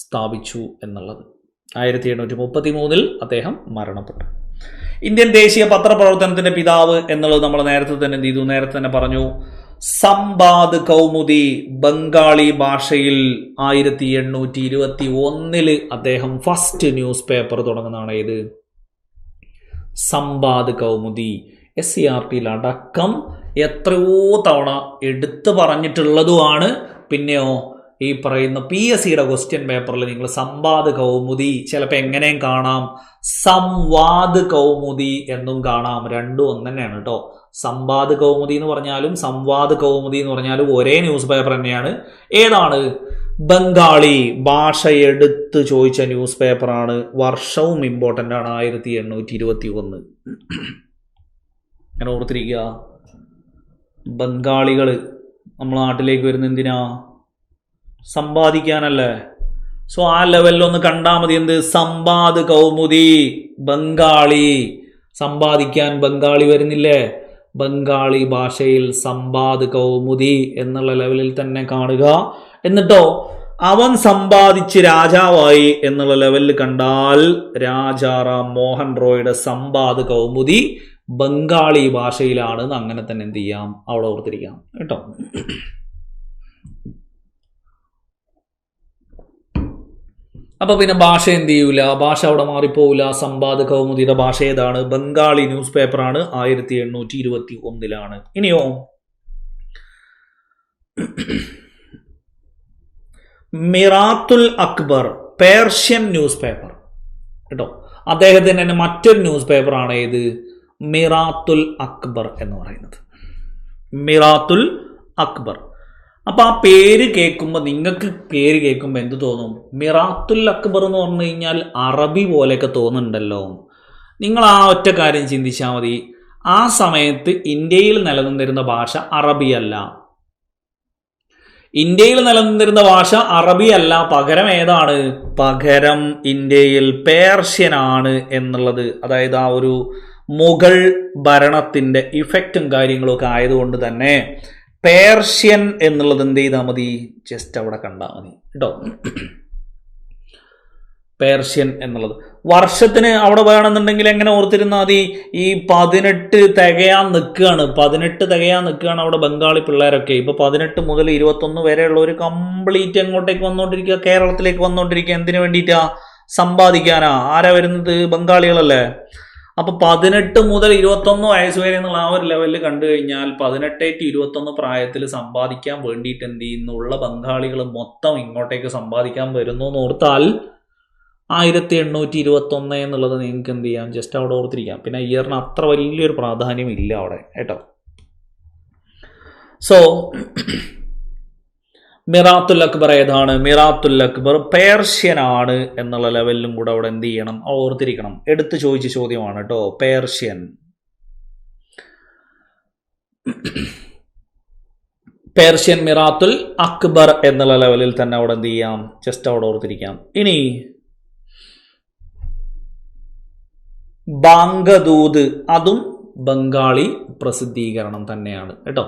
സ്ഥാപിച്ചു എന്നുള്ളത്. 1833 അദ്ദേഹം മരണപ്പെട്ടു. ഇന്ത്യൻ ദേശീയ പത്രപ്രവർത്തനത്തിന്റെ പിതാവ് എന്നുള്ളത് നമ്മൾ നേരത്തെ തന്നെ എന്ത് ചെയ്തു, നേരത്തെ തന്നെ പറഞ്ഞു. സംബാദ് കൗമുദി ബംഗാളി ഭാഷയിൽ 1821 അദ്ദേഹം ഫസ്റ്റ് ന്യൂസ് പേപ്പർ തുടങ്ങുന്നതാണ്. ഏത്? സംബാദ് കൗമുദി. SCERT അടക്കം എത്രയോ തവണ എടുത്തു പറഞ്ഞിട്ടുള്ളതുമാണ്. പിന്നെയോ ഈ പറയുന്ന PSCയുടെ ക്വസ്റ്റ്യൻ പേപ്പറിൽ നിങ്ങൾ സംവാദ് കൗമുദി ചിലപ്പോൾ എങ്ങനെയും കാണാം, സംവാദ് കൗമുദി എന്നും കാണാം. രണ്ടും ഒന്ന് തന്നെയാണ് കേട്ടോ. സംവാദ് കൗമുദി എന്ന് പറഞ്ഞാലും സംവാദ് കൗമുദി എന്ന് പറഞ്ഞാലും ഒരേ ന്യൂസ് പേപ്പർ തന്നെയാണ്. ഏതാണ്? ബംഗാളി ഭാഷ എടുത്ത് ചോദിച്ച ന്യൂസ് പേപ്പറാണ്. വർഷവും ഇമ്പോർട്ടൻ്റ് ആണ്, 1821. അങ്ങനെ ഓർത്തിരിക്കുക. ബംഗാളികൾ നമ്മളെ നാട്ടിലേക്ക് വരുന്ന എന്തിനാ? സമ്പാദിക്കാനല്ലേ. സോ ആ ലെവലിലൊന്ന് കണ്ടാൽ മതി. എന്ത്? സംവാദ് കൗമുദി ബംഗാളി. സമ്പാദിക്കാൻ ബംഗാളി വരുന്നില്ലേ? ബംഗാളി ഭാഷയിൽ സംവാദ് കൗമുദി എന്നുള്ള ലെവലിൽ തന്നെ കാണുക. എന്നിട്ടോ അവൻ സമ്പാദിച്ച് രാജാവായി എന്നുള്ള ലെവലിൽ കണ്ടാൽ രാജാറാം മോഹൻ റോയുടെ സംവാദ് കൗമുദി ബംഗാളി ഭാഷയിലാണ്. അങ്ങനെ തന്നെ എന്ത് ചെയ്യാം, അവിടെ ഓർത്തിരിക്കാം കേട്ടോ. അപ്പൊ പിന്നെ ഭാഷ എന്ത് ചെയ്യൂല, ഭാഷ അവിടെ മാറിപ്പോവില്ല. സംവാദ് കൗമുദിയുടെ ഭാഷ ഏതാണ്? ബംഗാളി ന്യൂസ് പേപ്പറാണ്. 1821. ഇനിയോ Miratul Akbar Persian news paper കേട്ടോ. അദ്ദേഹത്തിന് തന്നെ മറ്റൊരു ന്യൂസ് പേപ്പറാണ്. ഏത്? മിറാത്തുൽ അക്ബർ എന്ന് പറയുന്നത്. മിറാത്തുൽ അക്ബർ അപ്പൊ ആ പേര് കേൾക്കുമ്പോൾ നിങ്ങൾക്ക് പേര് കേൾക്കുമ്പോൾ എന്ത് തോന്നും? മിറാത്തുൽ അക്ബർ എന്ന് പറഞ്ഞു കഴിഞ്ഞാൽ അറബി പോലെയൊക്കെ തോന്നുന്നുണ്ടല്ലോ. നിങ്ങൾ ആ ഒറ്റ കാര്യം ചിന്തിച്ചാൽ മതി. ആ സമയത്ത് ഇന്ത്യയിൽ നിലനിന്നിരുന്ന ഭാഷ അറബിയല്ല. ഇന്ത്യയിൽ നിലനിന്നിരുന്ന ഭാഷ അറബിയല്ല. പകരം ഏതാണ്? പകരം ഇന്ത്യയിൽ പേർഷ്യൻ ആണ് എന്നുള്ളത്. അതായത് ആ ഒരു മുഗൾ ഭരണത്തിന്റെ ഇഫക്റ്റും കാര്യങ്ങളും ഒക്കെ ആയതുകൊണ്ട് തന്നെ പേർഷ്യൻ എന്നുള്ളത് എന്ത് ചെയ്താൽ മതി? ജസ്റ്റ് അവിടെ കണ്ടാൽ മതി കേട്ടോ. പേർഷ്യൻ എന്നുള്ളത് വർഷത്തിന് അവിടെ വേണമെന്നുണ്ടെങ്കിൽ എങ്ങനെ ഓർത്തിരുന്നാൽ മതി? ഈ 18 തികയാൻ നിൽക്കുകയാണ് അവിടെ ബംഗാളി പിള്ളേരൊക്കെ. ഇപ്പൊ 18 മുതൽ 21 വരെയുള്ള ഒരു കംപ്ലീറ്റ് എങ്ങോട്ടേക്ക് വന്നോണ്ടിരിക്കുക? കേരളത്തിലേക്ക് വന്നോണ്ടിരിക്കുക. എന്തിനു വേണ്ടിയിട്ടാ? സമ്പാദിക്കാനാ. ആരാ വരുന്നത്? ബംഗാളികളല്ലേ. അപ്പൊ 18 മുതൽ 21 വയസ്സ് വരെ എന്നുള്ള ആ ഒരു ലെവലിൽ കണ്ടു കഴിഞ്ഞാൽ 18 to 21 പ്രായത്തിൽ സമ്പാദിക്കാൻ വേണ്ടിയിട്ട് എന്ത് ചെയ്യുന്നുള്ള ബംഗാളികൾ മൊത്തം ഇങ്ങോട്ടേക്ക് സമ്പാദിക്കാൻ വരുന്നു എന്ന് ഓർത്താൽ 1821 എന്നുള്ളത് നിങ്ങൾക്ക് എന്ത് ചെയ്യാം? ജസ്റ്റ് അവിടെ ഓർത്തിരിക്കാം. പിന്നെ ഇയറിന് അത്ര വലിയൊരു പ്രാധാന്യം ഇല്ല അവിടെ കേട്ടോ. സോ മിറാത്തുൽ അക്ബർ ഏതാണ്? മിറാത്തുൽ അക്ബർ പേർഷ്യൻ ആണ് എന്നുള്ള ലെവലിലും കൂടെ അവിടെ എന്ത് ചെയ്യണം? ഓർത്തിരിക്കണം. എടുത്തു ചോദിച്ച ചോദ്യമാണ് കേട്ടോ. പേർഷ്യൻ മിറാത്തുൽ അക്ബർ എന്നുള്ള ലെവലിൽ തന്നെ അവിടെ എന്ത് ചെയ്യാം? ജസ്റ്റ് അവിടെ ഓർത്തിരിക്കാം. ഇനി ബാംഗദൂത്, അതും ബംഗാളി പ്രസിദ്ധീകരണം തന്നെയാണ് കേട്ടോ.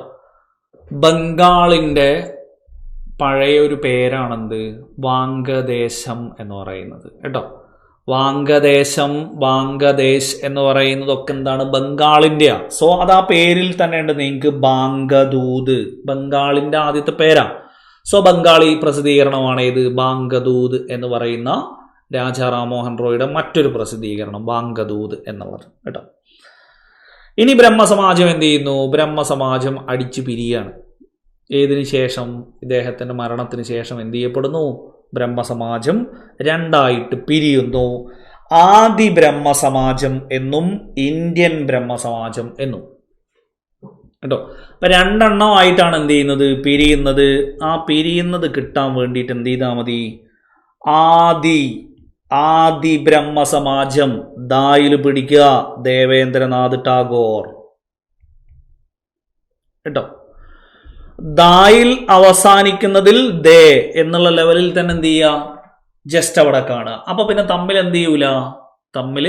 ബംഗാളിന്റെ പഴയൊരു പേരാണെന്ത്? വാംഗദേശം എന്ന് പറയുന്നത് കേട്ടോ. വാംഗദേശ് എന്ന് പറയുന്നതൊക്കെ എന്താണ്? ബംഗാളിന്റെയാ. സോ അത് ആ പേരിൽ തന്നെ ഉണ്ട് നിങ്ങൾക്ക്. ബാംഗദൂത് ബംഗാളിന്റെ ആദ്യത്തെ പേരാ. സോ ബംഗാളി പ്രസിദ്ധീകരണമാണ് ഇത് ബാംഗദൂത് എന്ന് പറയുന്ന രാജാ റാംമോഹൻ റോയുടെ മറ്റൊരു പ്രസിദ്ധീകരണം ബാംഗദൂത് എന്നുള്ളത് കേട്ടോ. ഇനി ബ്രഹ്മസമാജം എന്ത് ചെയ്യുന്നു? ബ്രഹ്മസമാജം അടിച്ചു പിരിയാണ്. ഏതിനു ശേഷം? ഇദ്ദേഹത്തിന്റെ മരണത്തിന് ശേഷം എന്ത് ചെയ്യപ്പെടുന്നു? ബ്രഹ്മസമാജം രണ്ടായിട്ട് പിരിയുന്നു. ആദി ബ്രഹ്മസമാജം എന്നും ഇന്ത്യൻ ബ്രഹ്മസമാജം എന്നും കേട്ടോ. അപ്പൊ രണ്ടെണ്ണമായിട്ടാണ് എന്ത് ചെയ്യുന്നത്? പിരിയുന്നത്. ആ പിരിയുന്നത് കിട്ടാൻ വേണ്ടിയിട്ട് എന്ത് ചെയ്താൽ മതി? ആദി ബ്രഹ്മസമാജം ദായിൽ പിടിക്കുക. ദേവേന്ദ്രനാഥ് ടാഗോർ കേട്ടോ. ദായിൽ അവസാനിക്കുന്നതിൽ ദേ എന്നുള്ള ലെവലിൽ തന്നെ എന്ത് ചെയ്യുക? ജസ്റ്റ് അവിടെ കാണുക. അപ്പൊ പിന്നെ തമ്മിൽ എന്ത് ചെയ്യൂല? തമ്മിൽ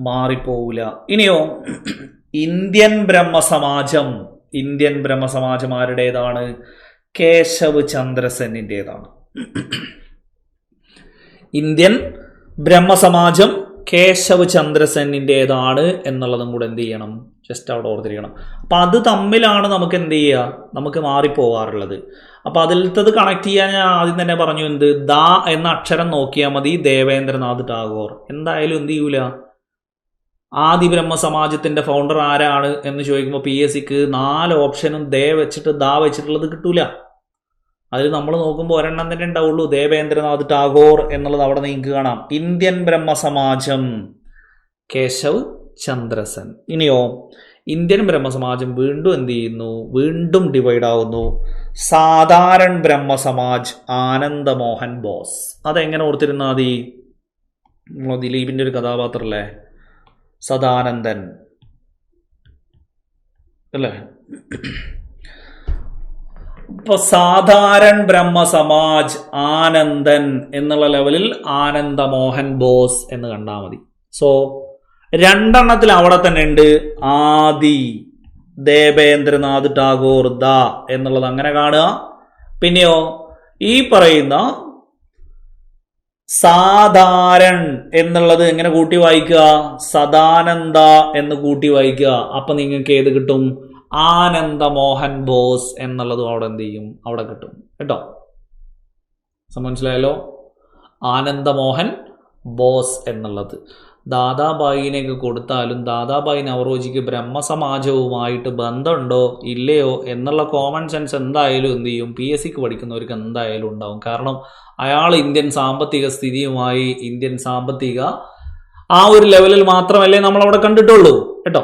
മാറിപ്പോവില്ല. ഇനിയോ ഇന്ത്യൻ ബ്രഹ്മസമാജം ആരുടേതാണ്? കേശവ് ചന്ദ്രസെന്നിൻ്റെതാണ്. ഇന്ത്യൻ ബ്രഹ്മസമാജം കേശവ് ചന്ദ്രസെന്നിൻ്റെതാണ് എന്നുള്ളതും കൂടെ എന്ത് ചെയ്യണം? ജസ്റ്റ് അവിടെ ഓർത്തിരിക്കണം. അപ്പൊ അത് തമ്മിലാണ് നമുക്ക് എന്ത് ചെയ്യുക? നമുക്ക് മാറിപ്പോവാറുള്ളത്. അപ്പൊ അതിലത്തത് കണക്ട് ചെയ്യാൻ ഞാൻ ആദ്യം തന്നെ പറഞ്ഞു. എന്ത്? ദാ എന്ന അക്ഷരം നോക്കിയാൽ മതി. ദേവേന്ദ്രനാഥ് ടാഗോർ. എന്തായാലും എന്ത് ചെയ്യൂല? ആദി ബ്രഹ്മസമാജത്തിന്റെ ഫൗണ്ടർ ആരാണ് എന്ന് ചോദിക്കുമ്പോൾ PSCക്ക് 4 ഓപ്ഷനും ദേ വെച്ചിട്ട് ദാ വെച്ചിട്ടുള്ളത് കിട്ടൂല. അതിൽ നമ്മൾ നോക്കുമ്പോൾ ഒരെണ്ണം തന്നെ ഉണ്ടാവുള്ളൂ, ദേവേന്ദ്രനാഥ് ടാഗോർ എന്നുള്ളത് അവിടെ നിങ്ങൾക്ക് കാണാം. ഇന്ത്യൻ ബ്രഹ്മസമാജം കേശവ് ചന്ദ്രസൻ. ഇനിയോ ഇന്ത്യൻ ബ്രഹ്മസമാജം വീണ്ടും എന്ത് ചെയ്യുന്നു? വീണ്ടും ഡിവൈഡ് ആവുന്നു. സാധാരണ ബ്രഹ്മസമാജ് ആനന്ദമോഹൻ ബോസ്. അതെങ്ങനെ ഓർത്തിരുന്നാൽ മതി? ദിലീപിന്റെ ഒരു കഥാപാത്രല്ലേ സദാനന്ദൻ അല്ലേ? ഇപ്പൊ സാധാരണ ബ്രഹ്മസമാജ് ആനന്ദൻ എന്നുള്ള ലെവലിൽ ആനന്ദമോഹൻ ബോസ് എന്ന് കണ്ടാൽ മതി. സോ രണ്ടെണ്ണത്തിൽ അവിടെ തന്നെ ഉണ്ട് ആദി ദേവേന്ദ്രനാഥ് ടാഗോർ ദ എന്നുള്ളത് അങ്ങനെ കാണുക. പിന്നെയോ ഈ പറയുന്ന സാധാരൺ എന്നുള്ളത് എങ്ങനെ കൂട്ടി വായിക്കുക? സദാനന്ദ എന്ന് കൂട്ടി വായിക്കുക. അപ്പൊ നിങ്ങൾക്ക് ഏത് കിട്ടും? ആനന്ദമോഹൻ ബോസ് എന്നുള്ളതും അവിടെ എന്ത് ചെയ്യും? അവിടെ കിട്ടും കേട്ടോ. മനസ്സിലായല്ലോ? ആനന്ദമോഹൻ ബോസ് എന്നുള്ളത് ദാദാബായിനൊക്കെ കൊടുത്താലും ദാദാബായി നവറോജിക്ക് ബ്രഹ്മസമാജവുമായിട്ട് ബന്ധമുണ്ടോ ഇല്ലയോ എന്നുള്ള കോമൺ സെൻസ് എന്തായാലും എന്ത് ചെയ്യും? PSCക്ക് പഠിക്കുന്നവർക്ക് എന്തായാലും ഉണ്ടാവും. കാരണം അയാൾ ഇന്ത്യൻ സാമ്പത്തിക സ്ഥിതിയുമായി ഇന്ത്യൻ സാമ്പത്തിക ആ ഒരു ലെവലിൽ മാത്രമല്ലേ നമ്മൾ അവിടെ കണ്ടിട്ടുള്ളൂ കേട്ടോ.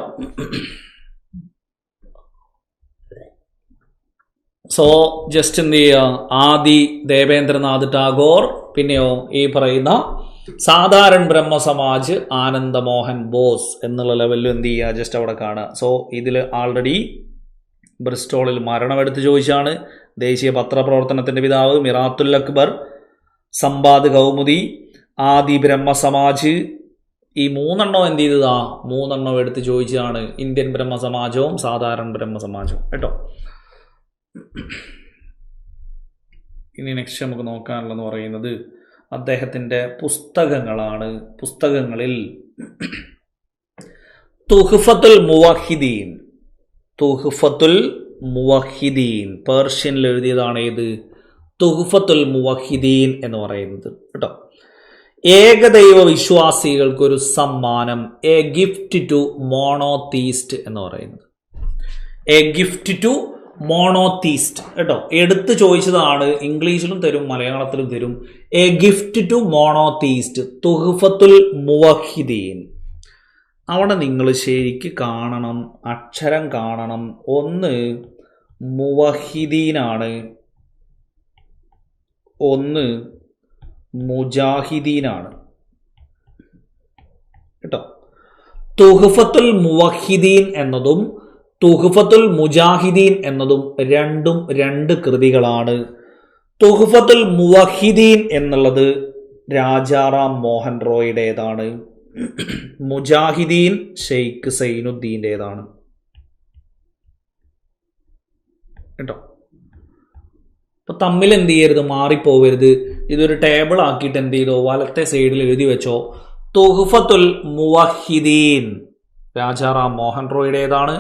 സോ ജസ്റ്റ് എന്ത് ചെയ്യുക, ആദി ദേവേന്ദ്രനാഥ് ടാഗോർ, പിന്നെയോ ഈ പറയുന്ന സാധാരൺ ബ്രഹ്മസമാജ് ആനന്ദമോഹൻ ബോസ് എന്നുള്ള ലെവലിൽ എന്ത് ചെയ്യുക, ജസ്റ്റ് അവിടെ കാണുക. സോ ഇതിൽ ആൾറെഡി ബ്രിസ്റ്റോളിൽ മരണമെടുത്ത് ചോദിച്ചാണ്. ദേശീയ പത്രപ്രവർത്തനത്തിന്റെ പിതാവ് മിറാത്തുൽ അക്ബർ, സമ്പാദ് കൗമുദി, ആദി ബ്രഹ്മസമാജ്, ഈ മൂന്നെണ്ണം എന്ത് ചെയ്തതാ, മൂന്നെണ്ണം എടുത്ത് ചോദിച്ചതാണ്. ഇന്ത്യൻ ബ്രഹ്മസമാജവും സാധാരണ ബ്രഹ്മസമാജവും കേട്ടോ. ഇനി നെക്സ്റ്റ് നമുക്ക് നോക്കാനുള്ളതെന്ന് പറയുന്നത് അദ്ദേഹത്തിൻ്റെ പുസ്തകങ്ങളാണ്. പുസ്തകങ്ങളിൽ തുഹ്ഫത്തുൽ മുവഹിദീൻ, തുഹ്ഫത്തുൽ മുവഹിദീൻ പേർഷ്യനിൽ എഴുതിയതാണ്. ഏത്? തുഹ്ഫത്തുൽ മുവഹിദീൻ എന്ന് പറയുന്നത് കേട്ടോ. ഏകദൈവ വിശ്വാസികൾക്കൊരു സമ്മാനം, എ ഗിഫ്റ്റ് ടു മോണോതീസ്റ്റ് എന്ന് പറയുന്നത്. എ ഗിഫ്റ്റ് ടു മോണോതീസ്റ്റ് കേട്ടോ. എടുത്ത് ചോദിച്ചതാണ്. ഇംഗ്ലീഷിലും തരും മലയാളത്തിലും തരും. A gift to monotheist, Tuhfatul Muwahhidin. അവിടെ നിങ്ങൾ ശരിക്ക് കാണണം, അക്ഷരം കാണണം. ഒന്ന് മുവഹിദീനാണ്, ഒന്ന് മുജാഹിദീനാണ് കേട്ടോ. തുഹ്ഫത്തുൽ മുവഹിദീൻ എന്നതും തുഹ്ഫത്തുൽ മുജാഹിദീൻ എന്നതും രണ്ടും രണ്ട് കൃതികളാണ്. തുഹ്ഫത്തുൽ മുവഹിദീൻ എന്നുള്ളത് രാജാറാം മോഹൻ റോയുടേതാണ്. മുജാഹിദീൻ ഷെയ്ഖ് സൈനുദ്ദീൻ്റെതാണ് കേട്ടോ. അപ്പൊ തമ്മിൽ എന്ത് ചെയ്യരുത്, മാറിപ്പോവരുത്. ഇതൊരു ടേബിൾ ആക്കിയിട്ട് എന്ത് ചെയ്തോ, വലത്തെ സൈഡിൽ എഴുതി വെച്ചോ. തുഹ്ഫത്തുൽ മുവഹിദീൻ രാജാറാം മോഹൻ റോയുടേതാണ്.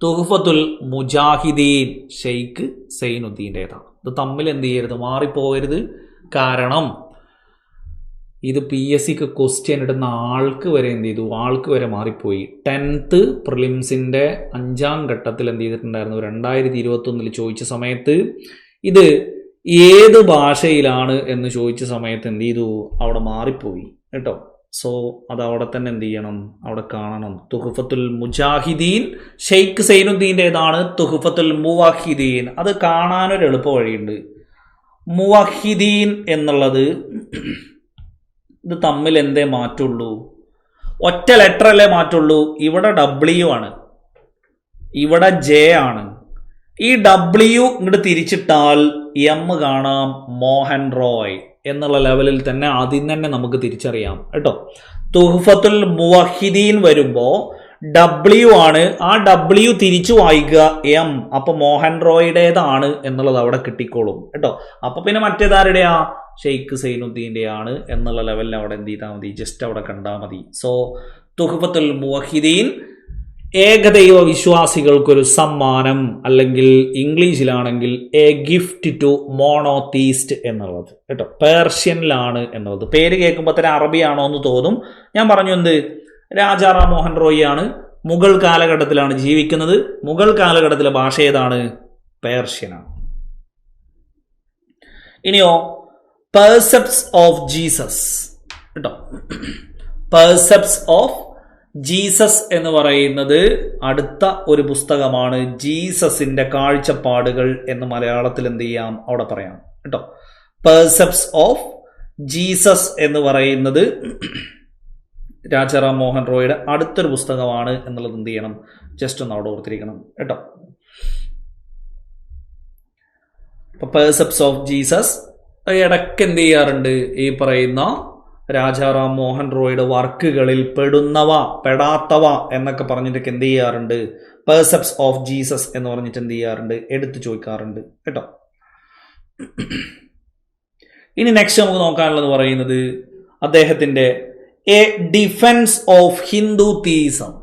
തുഹ്ഫത്തുൽ മുജാഹിദീൻ ഷെയ്ഖ് സൈനുദ്ദീൻ്റെതാണ്. ഇത് തമ്മിൽ എന്ത് ചെയ്യരുത്, മാറിപ്പോകരുത്. കാരണം ഇത് PSCക്ക് ക്വസ്റ്റ്യൻ ഇടുന്ന ആൾക്ക് വരെ എന്ത് ചെയ്തു, ആൾക്ക് വരെ മാറിപ്പോയി. 10th പ്രിലിംസിൻ്റെ 5ാം ഘട്ടത്തിൽ എന്ത് ചെയ്തിട്ടുണ്ടായിരുന്നു, 2021 ചോദിച്ച സമയത്ത് ഇത് ഏത് ഭാഷയിലാണ് എന്ന് ചോദിച്ച സമയത്ത് എന്ത് ചെയ്തു, അവിടെ മാറിപ്പോയി കേട്ടോ. സോ അത് അവിടെ തന്നെ എന്ത് ചെയ്യണം, അവിടെ കാണണം. തുഹ്ഫത്തുൽ മുജാഹിദീൻ ഷെയ്ഖ് സൈനുദ്ദീൻ്റെതാണ്. തുഹ്ഫത്തുൽ മുവഹിദീൻ അത് കാണാനൊരു എളുപ്പ വഴിയുണ്ട്. മുവഹിദീൻ എന്നുള്ളത് ഇത് തമ്മിൽ എന്തേ മാറ്റുള്ളൂ, ഒറ്റ ലെറ്റർ അല്ലേ മാറ്റുള്ളൂ. ഇവിടെ W ആണ്, ഇവിടെ J ആണ്. ഈ W ഇങ്ങോട്ട് തിരിച്ചിട്ടാൽ M കാണാം, മോഹൻ റോയ് എന്നുള്ള ലെവലിൽ തന്നെ ആദ്യം തന്നെ നമുക്ക് തിരിച്ചറിയാം കേട്ടോ. തുഹ്ഫത്തുൽ മുവഹിദീൻ വരുമ്പോൾ W ആണ്, ആ W തിരിച്ചു വായിക്കുക M, അപ്പൊ മോഹൻ റോയുടേതാണ് എന്നുള്ളത് അവിടെ കിട്ടിക്കോളും കേട്ടോ. അപ്പൊ പിന്നെ മറ്റേതാരുടെയാ, ഷെയ്ഖ് സൈനുദ്ദീൻ്റെയാണ് എന്നുള്ള ലെവലിൽ അവിടെ എന്ത് ചെയ്താൽ മതി, ജസ്റ്റ് അവിടെ കണ്ടാൽ മതി. സോ തുഹ്ഫത്തുൽ മുവഹിദീൻ ഏകദൈവ വിശ്വാസികൾക്കൊരു സമ്മാനം, അല്ലെങ്കിൽ ഇംഗ്ലീഷിലാണെങ്കിൽ എ ഗിഫ്റ്റ് ടു മോണോതീസ്റ്റ് എന്നുള്ളത് കേട്ടോ. പേർഷ്യനിലാണ് എന്നുള്ളത്. പേര് കേൾക്കുമ്പോൾ തന്നെ അറബിയാണോ എന്ന് തോന്നും. ഞാൻ പറഞ്ഞു എന്ത്, രാജാറാം മോഹൻ റോയ് ആണ്. മുഗൾ കാലഘട്ടത്തിലാണ് ജീവിക്കുന്നത്. മുഗൾ കാലഘട്ടത്തിലെ ഭാഷ ഏതാണ്, പേർഷ്യനാണ്. ഇനിയോ പെർസെപ്റ്റ്സ് ഓഫ് ജീസസ് കേട്ടോ. പെർസെപ്റ്റ്സ് ഓഫ് ജീസസ് എന്ന് പറയുന്നത് അടുത്ത ഒരു പുസ്തകമാണ്. ജീസസിന്റെ കാഴ്ചപ്പാടുകൾ എന്ന് മലയാളത്തിൽ എന്ത് ചെയ്യാം, അവിടെ പറയാം കേട്ടോ. പെർസെപ്റ്റ്സ് ഓഫ് ജീസസ് എന്ന് പറയുന്നത് രാജാറാം മോഹൻ റോയുടെ അടുത്തൊരു പുസ്തകമാണ് എന്നുള്ളത് എന്ത് ചെയ്യണം, ജസ്റ്റ് ഒന്ന് അവിടെ ഓർത്തിരിക്കണം കേട്ടോ. പെർസെപ്റ്റ്സ് ഓഫ് ജീസസ് ഇടയ്ക്ക് എന്ത് ചെയ്യാറുണ്ട്, ഈ പറയുന്ന രാജാറാം മോഹൻ റോയുടെ വർക്കുകളിൽ പെടുന്നവ പെടാത്തവ എന്നൊക്കെ പറഞ്ഞിട്ടൊക്കെ എന്ത് ചെയ്യാറുണ്ട്, പെർസെപ്റ്റ്സ് ഓഫ് ജീസസ് എന്ന് പറഞ്ഞിട്ട് എന്ത് ചെയ്യാറുണ്ട്, എടുത്തു ചോദിക്കാറുണ്ട് കേട്ടോ. ഇനി നെക്സ്റ്റ് നമുക്ക് നോക്കാനുള്ളത് പറയുന്നത് അദ്ദേഹത്തിന്റെ A defence of Hindu theism,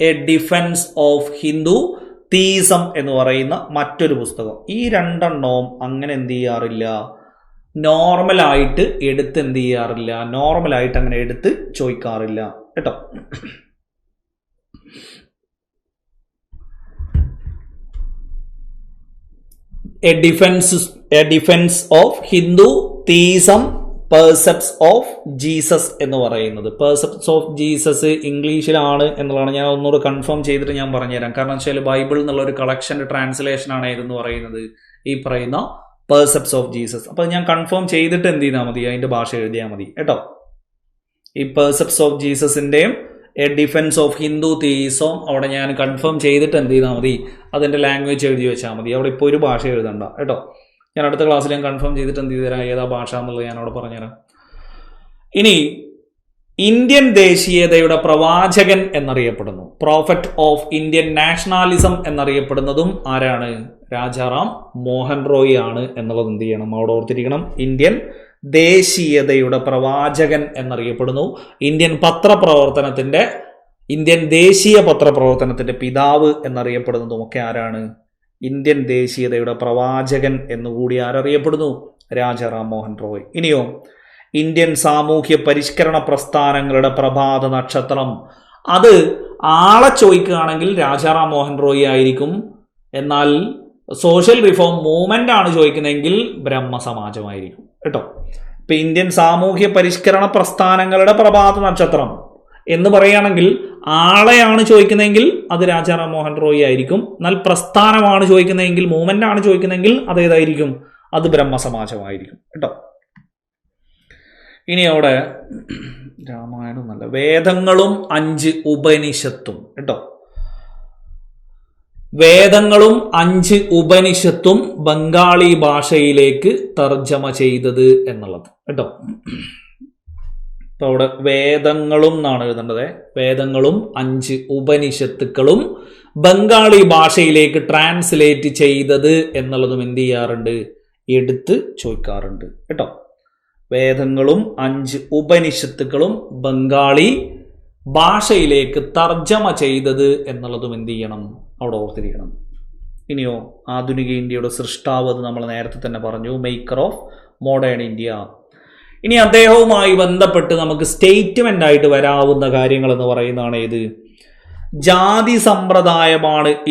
A defence of Hindu theism എന്ന് പറയുന്ന മറ്റൊരു പുസ്തകം. ഈ രണ്ടെണ്ണവും അങ്ങനെ എന്ത് ചെയ്യാറില്ല, നോർമലായിട്ട് എടുത്ത് എന്ത് ചെയ്യാറില്ല, നോർമലായിട്ട് അങ്ങനെ എടുത്ത് ചോദിക്കാറില്ല കേട്ടോ. A defence of Hindu theism, precepts of Jesus എന്ന് പറയുന്നത്. പെർസെപ്റ്റ്സ് ഓഫ് ജീസസ് ഇംഗ്ലീഷിലാണ് എന്നുള്ളതാണ്. ഞാൻ ഒന്നുകൂടെ കൺഫേം ചെയ്തിട്ട് ഞാൻ പറഞ്ഞുതരാം. കാരണം വെച്ചാൽ ബൈബിൾ എന്നുള്ള ഒരു കളക്ഷൻ്റെ ട്രാൻസ്ലേഷനാണ് ഇതെന്ന് പറയുന്നത്. ഈ പറയുന്ന പെർസെപ്റ്റ്സ് ഓഫ് ജീസസ്. അപ്പോൾ ഞാൻ കൺഫേം ചെയ്തിട്ട് എന്ത് ചെയ്താൽ മതി, അതിന്റെ ഭാഷ എഴുതിയാൽ മതി കേട്ടോ. ഈ പെർസെപ്റ്റ്സ് ഓഫ് ജീസസിന്റെയും a defence of Hindu theism അവിടെ ഞാൻ കൺഫേം ചെയ്തിട്ട് എന്ത് ചെയ്താൽ മതി, അതിന്റെ ലാംഗ്വേജ് എഴുതി വെച്ചാൽ മതി. അവിടെ ഇപ്പോൾ ഒരു ഭാഷ എഴുതണ്ട കേട്ടോ. ഞാൻ അടുത്ത ക്ലാസ്സിൽ ഞാൻ കൺഫേം ചെയ്തിട്ട് എന്ത് ചെയ്തു തരാം, ഏതാ ഭാഷ എന്നുള്ളത് ഞാൻ അവിടെ പറഞ്ഞുതരാം. ഇനി ഇന്ത്യൻ ദേശീയതയുടെ പ്രവാചകൻ എന്നറിയപ്പെടുന്നു, പ്രോഫറ്റ് ഓഫ് ഇന്ത്യൻ നാഷണാലിസം എന്നറിയപ്പെടുന്നതും ആരാണ്, രാജാറാം മോഹൻ റോയ് ആണ് എന്നുള്ളത് എന്ത് ചെയ്യണം, അവിടെ ഓർത്തിരിക്കണം. ഇന്ത്യൻ ദേശീയതയുടെ പ്രവാചകൻ എന്നറിയപ്പെടുന്നു. ഇന്ത്യൻ ദേശീയ പത്രപ്രവർത്തനത്തിന്റെ പിതാവ് എന്നറിയപ്പെടുന്നതും ഒക്കെ ആരാണ്, ഇന്ത്യൻ ദേശീയതയുടെ പ്രവാചകൻ എന്നുകൂടി ആരറിയപ്പെടുന്നു, രാജാറാം മോഹൻ റോയ്. ഇനിയോ ഇന്ത്യൻ സാമൂഹ്യ പരിഷ്കരണ പ്രസ്ഥാനങ്ങളുടെ പ്രഭാത നക്ഷത്രം, അത് ആളെ ചോദിക്കുകയാണെങ്കിൽ രാജാറാം മോഹൻ റോയ് ആയിരിക്കും. എന്നാൽ സോഷ്യൽ റിഫോം മൂവ്മെന്റ് ആണ് ചോദിക്കുന്നതെങ്കിൽ ബ്രഹ്മസമാജമായിരിക്കും കേട്ടോ. ഇപ്പൊ ഇന്ത്യൻ സാമൂഹ്യ പരിഷ്കരണ പ്രസ്ഥാനങ്ങളുടെ പ്രഭാത നക്ഷത്രം എന്ന് പറയുകയാണെങ്കിൽ ആളെയാണ് ചോദിക്കുന്നതെങ്കിൽ അത് രാജാറാം മോഹൻ റോയ് ആയിരിക്കും. എന്നാൽ പ്രസ്ഥാനമാണ് ചോദിക്കുന്നതെങ്കിൽ, മൂവ്മെന്റ് ആണ് ചോദിക്കുന്നതെങ്കിൽ അതേതായിരിക്കും, അത് ബ്രഹ്മസമാജമായിരിക്കും കേട്ടോ. ഇനി അവിടെ രാമായണം നല്ല വേദങ്ങളും 5 ഉപനിഷത്തും കേട്ടോ. വേദങ്ങളും 5 ഉപനിഷത്തും ബംഗാളി ഭാഷയിലേക്ക് തർജ്ജമ ചെയ്തത് എന്നുള്ളത് കേട്ടോ. ഇപ്പൊ അവിടെ വേദങ്ങളും എന്നാണ് എഴുതേണ്ടത്. വേദങ്ങളും 5 ഉപനിഷത്തുക്കളും ബംഗാളി ഭാഷയിലേക്ക് ട്രാൻസ്ലേറ്റ് ചെയ്തത് എന്നുള്ളതും എന്ത് ചെയ്യാറുണ്ട്, എടുത്ത് ചോദിക്കാറുണ്ട് കേട്ടോ. വേദങ്ങളും 5 ഉപനിഷത്തുക്കളും ബംഗാളി ഭാഷയിലേക്ക് തർജ്ജമ ചെയ്തത് എന്നുള്ളതും എന്ത് ചെയ്യണം, അവിടെ ഓർത്തിരിക്കണം. ഇനിയോ ആധുനിക ഇന്ത്യയുടെ സൃഷ്ടാവ്, അത് നമ്മൾ നേരത്തെ തന്നെ പറഞ്ഞു, മേക്കർ ഓഫ് മോഡേൺ ഇന്ത്യ. ഇനി അദ്ദേഹവുമായി ബന്ധപ്പെട്ട് നമുക്ക് സ്റ്റേറ്റ്മെന്റ് ആയിട്ട് വരാവുന്ന കാര്യങ്ങൾ എന്ന് പറയുന്നതാണ് ഏത്, ജാതി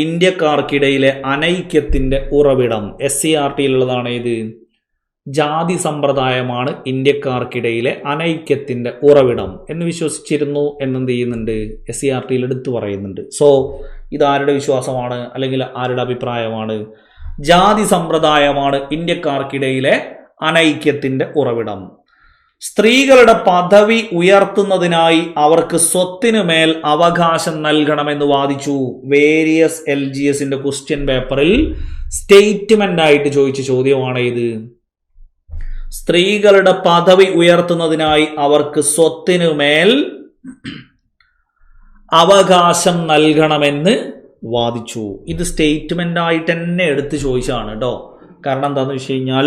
ഇന്ത്യക്കാർക്കിടയിലെ അനൈക്യത്തിന്റെ ഉറവിടം. SCERT-യിലുള്ളതാണ് ഏത്, ജാതി സമ്പ്രദായമാണ് ഇന്ത്യക്കാർക്കിടയിലെ അനൈക്യത്തിന്റെ ഉറവിടം എന്ന് വിശ്വസിച്ചിരുന്നു എന്നെന്ത് ചെയ്യുന്നുണ്ട്, SCERT-യിൽ എടുത്തു പറയുന്നുണ്ട്. സോ ഇതാരുടെ വിശ്വാസമാണ്, അല്ലെങ്കിൽ ആരുടെ അഭിപ്രായമാണ്, ജാതി സമ്പ്രദായമാണ് ഇന്ത്യക്കാർക്കിടയിലെ അനൈക്യത്തിന്റെ ഉറവിടം. സ്ത്രീകളുടെ പദവി ഉയർത്തുന്നതിനായി അവർക്ക് സ്വത്തിനു മേൽ അവകാശം നൽകണമെന്ന് വാദിച്ചു. വേരിയസ് LGSന്റെ ക്വസ്റ്റ്യൻ പേപ്പറിൽ സ്റ്റേറ്റ്മെന്റ് ആയിട്ട് ചോദിച്ച ചോദ്യമാണ് ഇത്. സ്ത്രീകളുടെ പദവി ഉയർത്തുന്നതിനായി അവർക്ക് സ്വത്തിനു മേൽ അവകാശം നൽകണമെന്ന് വാദിച്ചു. ഇത് സ്റ്റേറ്റ്മെന്റ് ആയിട്ട് തന്നെ എടുത്ത് ചോദിച്ചാണ് കേട്ടോ. കാരണം എന്താണെന്ന് വെച്ച് കഴിഞ്ഞാൽ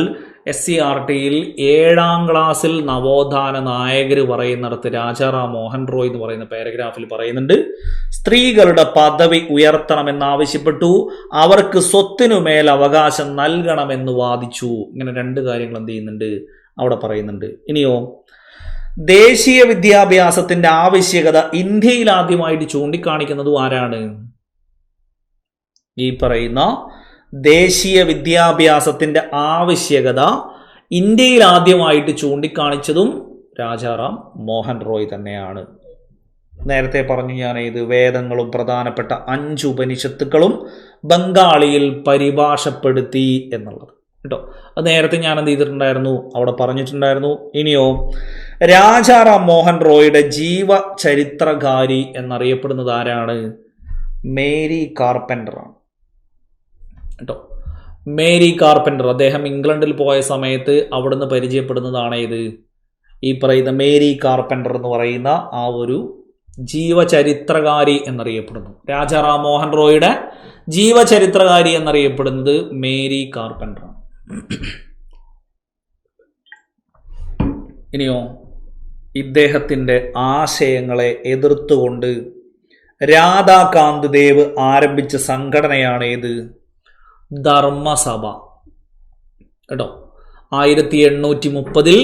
SCERT-യിൽ 7ാം ക്ലാസ്സിൽ നവോത്ഥാന നായകർ പറയുന്നിടത്ത് രാജാറാം മോഹൻ റോയ് എന്ന് പറയുന്ന പാരഗ്രാഫിൽ പറയുന്നുണ്ട്, സ്ത്രീകളുടെ പദവി ഉയർത്തണമെന്നാവശ്യപ്പെട്ടു, അവർക്ക് സ്വത്തിനു മേൽ അവകാശം നൽകണമെന്ന് വാദിച്ചു. ഇങ്ങനെ 2 കാര്യങ്ങൾ എന്ത് ചെയ്യുന്നുണ്ട്, അവിടെ പറയുന്നുണ്ട്. ഇനിയോ ദേശീയ വിദ്യാഭ്യാസത്തിന്റെ ആവശ്യകത ഇന്ത്യയിൽ ആദ്യമായിട്ട് ചൂണ്ടിക്കാണിക്കുന്നതും ആരാണ്, ഈ പറയുന്ന ദേശീയ വിദ്യാഭ്യാസത്തിന്റെ ആവശ്യകത ഇന്ത്യയിൽ ആദ്യമായിട്ട് ചൂണ്ടിക്കാണിച്ചതും രാജാറാം മോഹൻ റോയ് തന്നെയാണ്. നേരത്തെ പറഞ്ഞു ഞാൻ ഇത് വേദങ്ങളും പ്രധാനപ്പെട്ട 5 ഉപനിഷത്തുക്കളും ബംഗാളിയിൽ പരിഭാഷപ്പെടുത്തി എന്നുള്ളത് കേട്ടോ. അത് നേരത്തെ ഞാൻ എന്ത് ചെയ്തിട്ടുണ്ടായിരുന്നു, അവിടെ പറഞ്ഞിട്ടുണ്ടായിരുന്നു. ഇനിയോ രാജാറാം മോഹൻ റോയുടെ ജീവചരിത്രകാരി എന്നറിയപ്പെടുന്നത് ആരാണ്, മേരി കാർപ്പൻ്റർ ആണ് കേട്ടോ. മേരി കാർപ്പൻ്റർ, അദ്ദേഹം ഇംഗ്ലണ്ടിൽ പോയ സമയത്ത് അവിടുന്ന് പരിചയപ്പെടുന്നതാണ് ഇത്, ഈ പറയുന്ന മേരി കാർപ്പൻ്റർ എന്ന് പറയുന്ന ആ ഒരു ജീവചരിത്രകാരി എന്നറിയപ്പെടുന്നു. രാജാറാം മോഹൻ റോയുടെ ജീവചരിത്രകാരി എന്നറിയപ്പെടുന്നത് മേരി കാർപ്പൻ്റർ ആണ്. ഇനിയോ ഇദ്ദേഹത്തിന്റെ ആശയങ്ങളെ എതിർത്തുകൊണ്ട് രാധാകാന്ത് ദേവ് ആരംഭിച്ച സംഘടനയാണ് ഏത്, ധർമ്മസഭ കേട്ടോ. 1830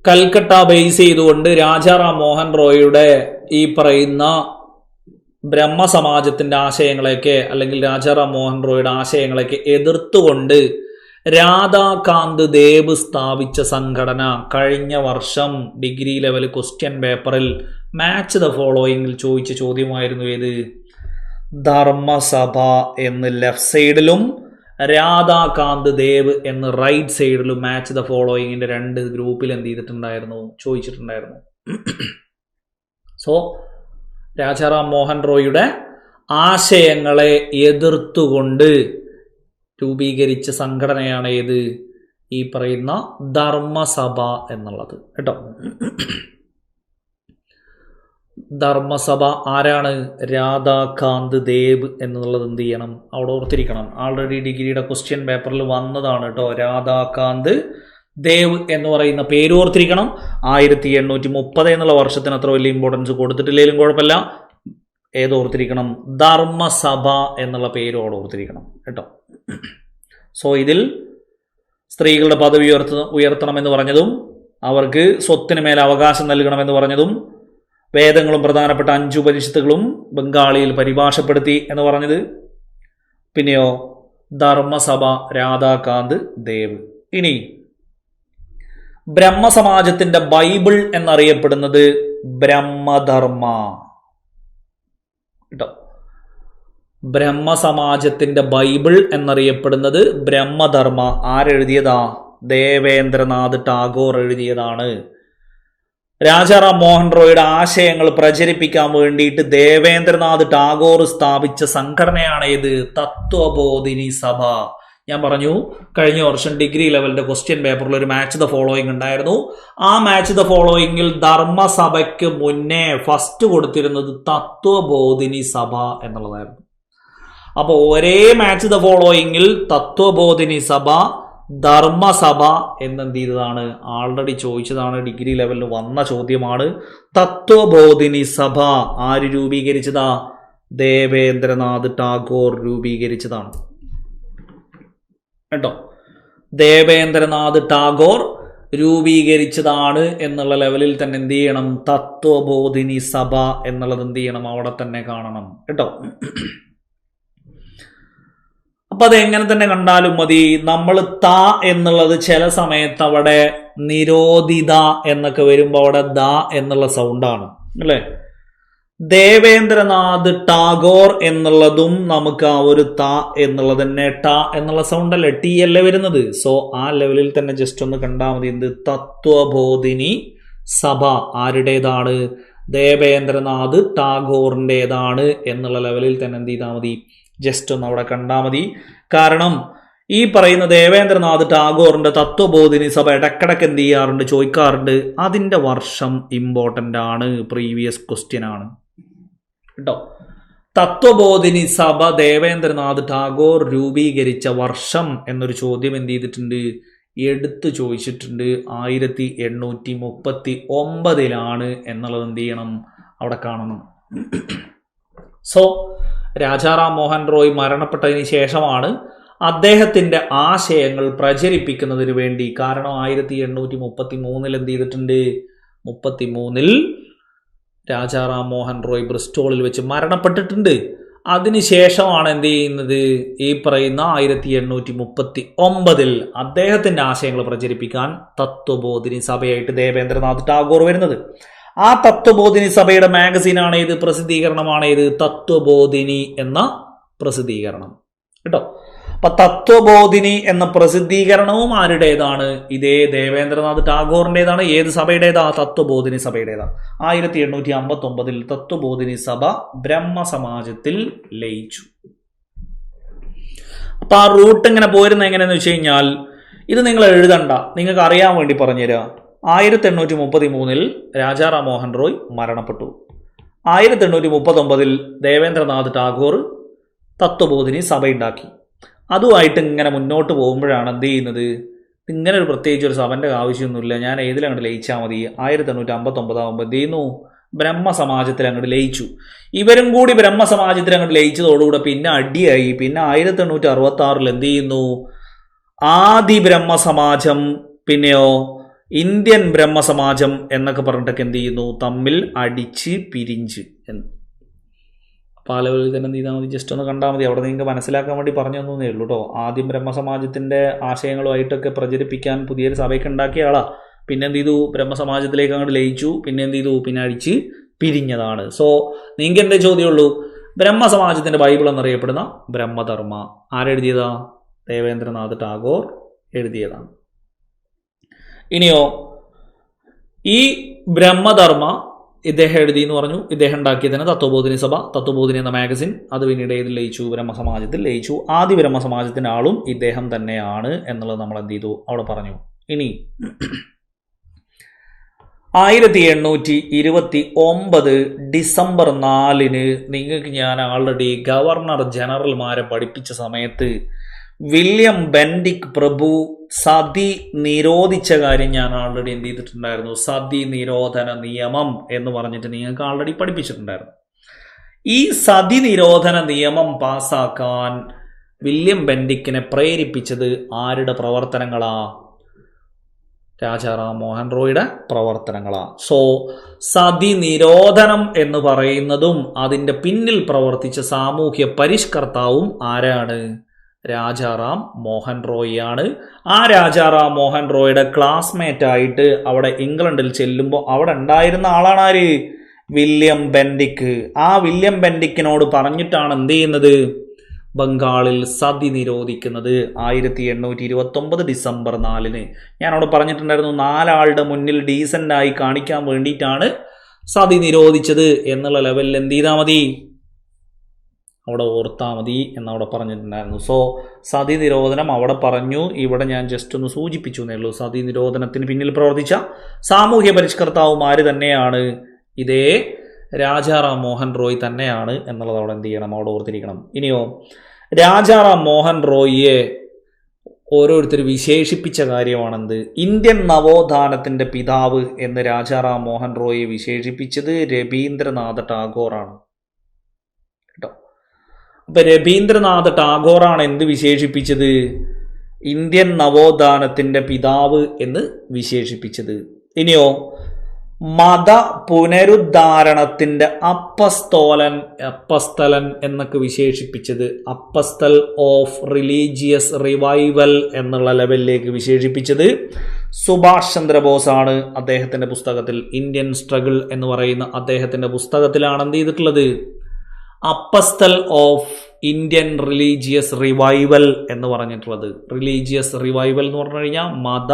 കൽക്കട്ട ബേസ് ചെയ്തുകൊണ്ട് രാജാറാം മോഹൻ റോയുടെ ഈ പറയുന്ന ബ്രഹ്മസമാജത്തിന്റെ ആശയങ്ങളെയൊക്കെ, അല്ലെങ്കിൽ രാജാറാം മോഹൻ റോയുടെ ആശയങ്ങളെയൊക്കെ എതിർത്തുകൊണ്ട് രാധാകാന്ത് ദേവ് സ്ഥാപിച്ച സംഘടന കഴിഞ്ഞ വർഷം ഡിഗ്രി ലെവൽ ക്വസ്റ്റ്യൻ പേപ്പറിൽ മാച്ച് ദ ഫോളോയിങ്ങിൽ ചോദിച്ച ചോദ്യമായിരുന്നു ഏത്, ധർമ്മസഭ എന്ന് ലെഫ്റ്റ് സൈഡിലും രാധാകാന്ത് ദേവ് എന്ന് റൈറ്റ് സൈഡിൽ മാച്ച് ദ ഫോളോയിങ്ങിന്റെ 2 ഗ്രൂപ്പിൽ എന്ത് ചെയ്തിട്ടുണ്ടായിരുന്നു, ചോദിച്ചിട്ടുണ്ടായിരുന്നു. സോ രാജാറാം മോഹൻ റോയിയുടെ ആശയങ്ങളെ എതിർത്തുകൊണ്ട് രൂപീകരിച്ച സംഘടനയാണ് ഏത്, ഈ പറയുന്ന ധർമ്മസഭ എന്നുള്ളത് കേട്ടോ. ധർമ്മസഭ ആരാണ്, രാധാകാന്ത് ദേവ് എന്നുള്ളത് എന്ത് ചെയ്യണം, അവിടെ ഓർത്തിരിക്കണം. ആൾറെഡി ഡിഗ്രിയുടെ ക്വസ്റ്റ്യൻ പേപ്പറിൽ വന്നതാണ് കേട്ടോ. രാധാകാന്ത് ദേവ് എന്ന് പറയുന്ന പേര് ഓർത്തിരിക്കണം. 1830 എന്നുള്ള വർഷത്തിന് അത്ര വലിയ ഇമ്പോർട്ടൻസ് കൊടുത്തിട്ടില്ലെങ്കിലും കുഴപ്പമില്ല. ഏതോർത്തിരിക്കണം, ധർമ്മസഭ എന്നുള്ള പേരോട് ഓർത്തിരിക്കണം കേട്ടോ. സോ ഇതിൽ സ്ത്രീകളുടെ പദവി ഉയർത്തണമെന്ന് പറഞ്ഞതും, അവർക്ക് സ്വത്തിന് മേലെ അവകാശം നൽകണമെന്ന് പറഞ്ഞതും, വേദങ്ങളും പ്രധാനപ്പെട്ട 5 ഉപനിഷത്തുകളും ബംഗാളിയിൽ പരിഭാഷപ്പെടുത്തി എന്ന് പറഞ്ഞത്, പിന്നെയോ ധർമ്മസഭ രാധാകാന്ത് ദേവ്. ഇനി ബ്രഹ്മസമാജത്തിന്റെ ബൈബിൾ എന്നറിയപ്പെടുന്നത് ബ്രഹ്മധർമ്മ കേട്ടോ. ബ്രഹ്മസമാജത്തിന്റെ ബൈബിൾ എന്നറിയപ്പെടുന്നത് ബ്രഹ്മധർമ്മ. ആരെഴുതിയതാ, ദേവേന്ദ്രനാഥ് ടാഗോർ എഴുതിയതാണ്. രാജാറാം മോഹൻ റോയുടെ ആശയങ്ങൾ പ്രചരിപ്പിക്കാൻ വേണ്ടിയിട്ട് ദേവേന്ദ്രനാഥ് ടാഗോർ സ്ഥാപിച്ച സംഘടനയാണ് ഇത്, തത്വബോധിനി സഭ. ഞാൻ പറഞ്ഞു കഴിഞ്ഞ വർഷം ഡിഗ്രി ലെവലിന്റെ ക്വസ്റ്റ്യൻ പേപ്പറിൽ ഒരു മാച്ച് ദ ഫോളോയിങ് ഉണ്ടായിരുന്നു. ആ മാച്ച് ദ ഫോളോയിങ്ങിൽ ധർമ്മസഭയ്ക്ക് മുന്നേ ഫസ്റ്റ് കൊടുത്തിരുന്നത് തത്വബോധിനി സഭ എന്നുള്ളതായിരുന്നു. അപ്പൊ ഒരേ മാച്ച് ദ ഫോളോയിങ്ങിൽ തത്വബോധിനി സഭ, ധർമ്മസഭ എന്നെന്ത് ചെയ്തതാണ്, ആൾറെഡി ചോദിച്ചതാണ്, ഡിഗ്രി ലെവലിൽ വന്ന ചോദ്യമാണ്. തത്വബോധിനി സഭ ആര് രൂപീകരിച്ചതാ, ദേവേന്ദ്രനാഥ് ടാഗോർ രൂപീകരിച്ചതാണ് കേട്ടോ. ദേവേന്ദ്രനാഥ് ടാഗോർ രൂപീകരിച്ചതാണ് എന്നുള്ള ലെവലിൽ തന്നെ എന്ത് ചെയ്യണം, തത്വബോധിനി സഭ എന്നുള്ളത് എന്ത് ചെയ്യണം, അവിടെ തന്നെ കാണണം കേട്ടോ. അപ്പൊ അത് എങ്ങനെ തന്നെ കണ്ടാലും മതി. നമ്മൾ ത എന്നുള്ളത് ചില സമയത്ത് അവിടെ നിരോധിത എന്നൊക്കെ വരുമ്പോ അവിടെ ദ എന്നുള്ള സൗണ്ടാണ് അല്ലെ. ദേവേന്ദ്രനാഥ് ടാഗോർ എന്നുള്ളതും നമുക്ക് ആ ഒരു ത എന്നുള്ളത് തന്നെ ട എന്നുള്ള സൗണ്ട് അല്ലേ, ടി അല്ലേ വരുന്നത്. സോ ആ ലെവലിൽ തന്നെ ജസ്റ്റ് ഒന്ന് കണ്ടാൽ മതി. എന്ത്, തത്വബോധിനി സഭ ആരുടേതാണ്, ദേവേന്ദ്രനാഥ് ടാഗോറിൻ്റെതാണ് എന്നുള്ള ലെവലിൽ തന്നെ എന്ത് ചെയ്താൽ മതി, ജസ്റ്റ് ഒന്ന് അവിടെ കണ്ടാൽ മതി. കാരണം ഈ പറയുന്ന ദേവേന്ദ്രനാഥ് ടാഗോറിന്റെ തത്വബോധിനി സഭ ഇടക്കിടക്ക് എന്ത് ചെയ്യാറുണ്ട്, ചോദിക്കാറുണ്ട്. അതിന്റെ വർഷം ഇമ്പോർട്ടൻ്റ് ആണ്, പ്രീവിയസ് ക്വസ്റ്റ്യൻ ആണ് കേട്ടോ. തത്വബോധിനി സഭ ദേവേന്ദ്രനാഥ് ടാഗോർ രൂപീകരിച്ച വർഷം എന്നൊരു ചോദ്യം എന്ത് ചെയ്തിട്ടുണ്ട്, എടുത്തു ചോദിച്ചിട്ടുണ്ട്. 1839 എന്നുള്ളത് എന്ത് ചെയ്യണം, അവിടെ കാണണം. സോ രാജാറാം മോഹൻ റോയ് മരണപ്പെട്ടതിന് ശേഷമാണ് അദ്ദേഹത്തിന്റെ ആശയങ്ങൾ പ്രചരിപ്പിക്കുന്നതിന് വേണ്ടി, കാരണം 1833 എന്ത് ചെയ്തിട്ടുണ്ട്, 33 രാജാറാം മോഹൻ റോയ് ബ്രിസ്റ്റോളിൽ വെച്ച് മരണപ്പെട്ടിട്ടുണ്ട്. അതിനുശേഷമാണ് എന്ത് ചെയ്യുന്നത്, ഈ പറയുന്ന 1839 അദ്ദേഹത്തിന്റെ ആശയങ്ങൾ പ്രചരിപ്പിക്കാൻ തത്വബോധിനി സഭയായിട്ട് ദേവേന്ദ്രനാഥ് ടാഗോർ വരുന്നത്. ആ തത്വബോധിനി സഭയുടെ മാഗസീനാണ് ഏത്, പ്രസിദ്ധീകരണമാണ് ഏത്, തത്വബോധിനി എന്ന പ്രസിദ്ധീകരണം കേട്ടോ. അപ്പൊ തത്വബോധിനി എന്ന പ്രസിദ്ധീകരണവും ആരുടേതാണ്, ഇതേ ദേവേന്ദ്രനാഥ് ടാഗോറിൻ്റെതാണ്. ഏത് സഭയുടേതാ, തത്വബോധിനി സഭയുടേതാ. 1859 തത്വബോധിനി സഭ ബ്രഹ്മസമാജത്തിൽ ലയിച്ചു. അപ്പൊ ആ റൂട്ട് ഇങ്ങനെ പോരുന്ന എങ്ങനെയാന്ന് വെച്ച് കഴിഞ്ഞാൽ, ഇത് നിങ്ങൾ എഴുതണ്ട, നിങ്ങൾക്ക് അറിയാൻ വേണ്ടി പറഞ്ഞുതരാം. 1833 രാജാറാം മോഹൻ റോയ് മരണപ്പെട്ടു. 1839 ദേവേന്ദ്രനാഥ് ടാഗോർ തത്വബോധിനി സഭയുണ്ടാക്കി. അതുമായിട്ട് ഇങ്ങനെ മുന്നോട്ട് പോകുമ്പോഴാണ് എന്ത് ചെയ്യുന്നത്, ഇങ്ങനെ ഒരു പ്രത്യേകിച്ച് ഒരു സഭൻ്റെ ആവശ്യമൊന്നുമില്ല, ഞാൻ ഏതിലങ്ങോട്ട് ലയിച്ചാൽ മതി. 1859 ആകുമ്പോൾ എന്ത് ചെയ്യുന്നു, ബ്രഹ്മസമാജത്തിൽ അങ്ങോട്ട് ലയിച്ചു. ഇവരും കൂടി ബ്രഹ്മസമാജത്തിൽ അങ്ങോട്ട് ലയിച്ചതോടുകൂടെ പിന്നെ അടിയായി. പിന്നെ 1866 എന്ത് ചെയ്യുന്നു, ആദി ബ്രഹ്മസമാജം പിന്നെയോ ഇന്ത്യൻ ബ്രഹ്മസമാജം എന്നൊക്കെ പറഞ്ഞിട്ടൊക്കെ എന്ത് ചെയ്യുന്നു, തമ്മിൽ അടിച്ച് പിരിഞ്ച് എന്ന്. പല ലെവലിൽ തന്നെ എന്ത് ചെയ്താൽ മതി, ജസ്റ്റ് ഒന്ന് കണ്ടാൽ മതി. അവിടെ നിങ്ങൾക്ക് മനസ്സിലാക്കാൻ വേണ്ടി പറഞ്ഞു തന്നേ ഉള്ളൂ കേട്ടോ. ആദ്യം ബ്രഹ്മസമാജത്തിന്റെ ആശയങ്ങളുമായിട്ടൊക്കെ പ്രചരിപ്പിക്കാൻ പുതിയൊരു സഭയ്ക്ക് ഉണ്ടാക്കിയ ആളാ. പിന്നെ എന്ത് ചെയ്തു, ബ്രഹ്മസമാജത്തിലേക്ക് അങ്ങോട്ട് ലയിച്ചു. പിന്നെ എന്ത് ചെയ്തു, പിന്നെ അടിച്ച് പിരിഞ്ഞതാണ്. സോ നിങ്ങൾക്ക് എന്തേ ചോദ്യമുള്ളൂ, ബ്രഹ്മസമാജത്തിന്റെ ബൈബിൾ എന്നറിയപ്പെടുന്ന ബ്രഹ്മധർമ്മ ആരെഴുതിയതാ, ദേവേന്ദ്രനാഥ് ടാഗോർ എഴുതിയതാണ്. ഇനിയോ ഈ ബ്രഹ്മധർമ്മ ഇദ്ദേഹം എഴുതി എന്ന് പറഞ്ഞു. ഇദ്ദേഹം ഉണ്ടാക്കിയതിന് തത്വബോധിനി സഭ, തത്വബോധിനി എന്ന മാഗസിൻ. അത് പിന്നീട് ഏതിൽ ലയിച്ചു? ബ്രഹ്മസമാജത്തിൽ ലയിച്ചു. ആദ്യ ബ്രഹ്മസമാജത്തിൻ്റെ ആളും ഇദ്ദേഹം തന്നെയാണ് എന്നുള്ളത് നമ്മൾ എന്ത് ചെയ്തു? അവിടെ പറഞ്ഞു. ഇനി 1829 ഡിസംബർ 4 നിങ്ങൾക്ക് ഞാൻ ആൾറെഡി ഗവർണർ ജനറൽമാരെ പഠിപ്പിച്ച സമയത്ത് വില്യം ബെൻഡിക് പ്രഭു സതി നിരോധിച്ച കാര്യം ഞാൻ ആൾറെഡി എന്ത് ചെയ്തിട്ടുണ്ടായിരുന്നു? സതി നിരോധന നിയമം എന്ന് പറഞ്ഞിട്ട് നിങ്ങൾക്ക് ആൾറെഡി പഠിപ്പിച്ചിട്ടുണ്ടായിരുന്നു. ഈ സതി നിരോധന നിയമം പാസ്സാക്കാൻ വില്യം ബെൻഡിക്കിനെ പ്രേരിപ്പിച്ചത് ആരുടെ പ്രവർത്തനങ്ങളാ? രാജാറാം മോഹൻ റോയുടെ പ്രവർത്തനങ്ങളാ. സോ സതി നിരോധനം എന്ന് പറയുന്നതും അതിൻ്റെ പിന്നിൽ പ്രവർത്തിച്ച സാമൂഹ്യ പരിഷ്കർത്താവും ആരാണ്? രാജാറാം മോഹൻ റോയിയാണ്. ആ രാജാറാം മോഹൻ റോയുടെ ക്ലാസ്മേറ്റ് ആയിട്ട് അവിടെ ഇംഗ്ലണ്ടിൽ ചെല്ലുമ്പോൾ അവിടെ ഉണ്ടായിരുന്ന ആളാണ് ആര്? വില്യം ബെൻഡിക്ക്. ആ വില്യം ബെൻഡിക്കിനോട് പറഞ്ഞിട്ടാണ് എന്ത് ചെയ്യുന്നത്? ബംഗാളിൽ സതി നിരോധിക്കുന്നത്. 1829 ഡിസംബർ 4 ഞാൻ അവിടെ പറഞ്ഞിട്ടുണ്ടായിരുന്നു, 4 ആളുടെ മുന്നിൽ ഡീസൻ്റായി കാണിക്കാൻ വേണ്ടിയിട്ടാണ് സതി നിരോധിച്ചത് എന്നുള്ള ലെവലിൽ എന്ത് ചെയ്താൽ മതി? അവിടെ ഓർത്താൽ മതി എന്നവിടെ പറഞ്ഞിട്ടുണ്ടായിരുന്നു. സോ സതി നിരോധനം അവിടെ പറഞ്ഞു. ഇവിടെ ഞാൻ ജസ്റ്റ് ഒന്ന് സൂചിപ്പിച്ചു എന്നേ ഉള്ളൂ. സതി നിരോധനത്തിന് പിന്നിൽ പ്രവർത്തിച്ച സാമൂഹ്യ പരിഷ്കർത്താവുമാർ തന്നെയാണ് ഇതേ രാജാറാം മോഹൻ റോയ് തന്നെയാണ് എന്നുള്ളത് അവിടെ എന്ത് ചെയ്യണം? അവിടെ ഓർത്തിരിക്കണം. ഇനിയോ രാജാറാം മോഹൻ റോയിയെ ഓരോരുത്തർ വിശേഷിപ്പിച്ച കാര്യമാണെന്ത്? ഇന്ത്യൻ നവോത്ഥാനത്തിൻ്റെ പിതാവ് എന്ന് രാജാറാം മോഹൻ റോയിയെ വിശേഷിപ്പിച്ചത് രവീന്ദ്രനാഥ ടാഗോറാണ് കേട്ടോ. അപ്പൊ രവീന്ദ്രനാഥ ടാഗോറാണ് എന്ത് വിശേഷിപ്പിച്ചത്? ഇന്ത്യൻ നവോത്ഥാനത്തിൻ്റെ പിതാവ് എന്ന് വിശേഷിപ്പിച്ചത്. ഇനിയോ മത പുനരുദ്ധാരണത്തിൻ്റെ അപ്പസ്തലൻ എന്നൊക്കെ വിശേഷിപ്പിച്ചത്, അപ്പസ്തൽ ഓഫ് റിലീജിയസ് റിവൈവൽ എന്നുള്ള ലെവലിലേക്ക് വിശേഷിപ്പിച്ചത് സുഭാഷ് ചന്ദ്രബോസ് ആണ്. അദ്ദേഹത്തിൻ്റെ പുസ്തകത്തിൽ ഇന്ത്യൻ സ്ട്രഗിൾ എന്ന് പറയുന്ന അദ്ദേഹത്തിൻ്റെ പുസ്തകത്തിലാണ് എന്ത് ചെയ്തിട്ടുള്ളത്? അപ്പസ്തൽ ഓഫ് ഇന്ത്യൻ റിലീജിയസ് റിവൈവൽ എന്ന് പറഞ്ഞിട്ടുള്ളത്. റിലീജിയസ് റിവൈവൽ എന്ന് പറഞ്ഞു കഴിഞ്ഞാൽ മത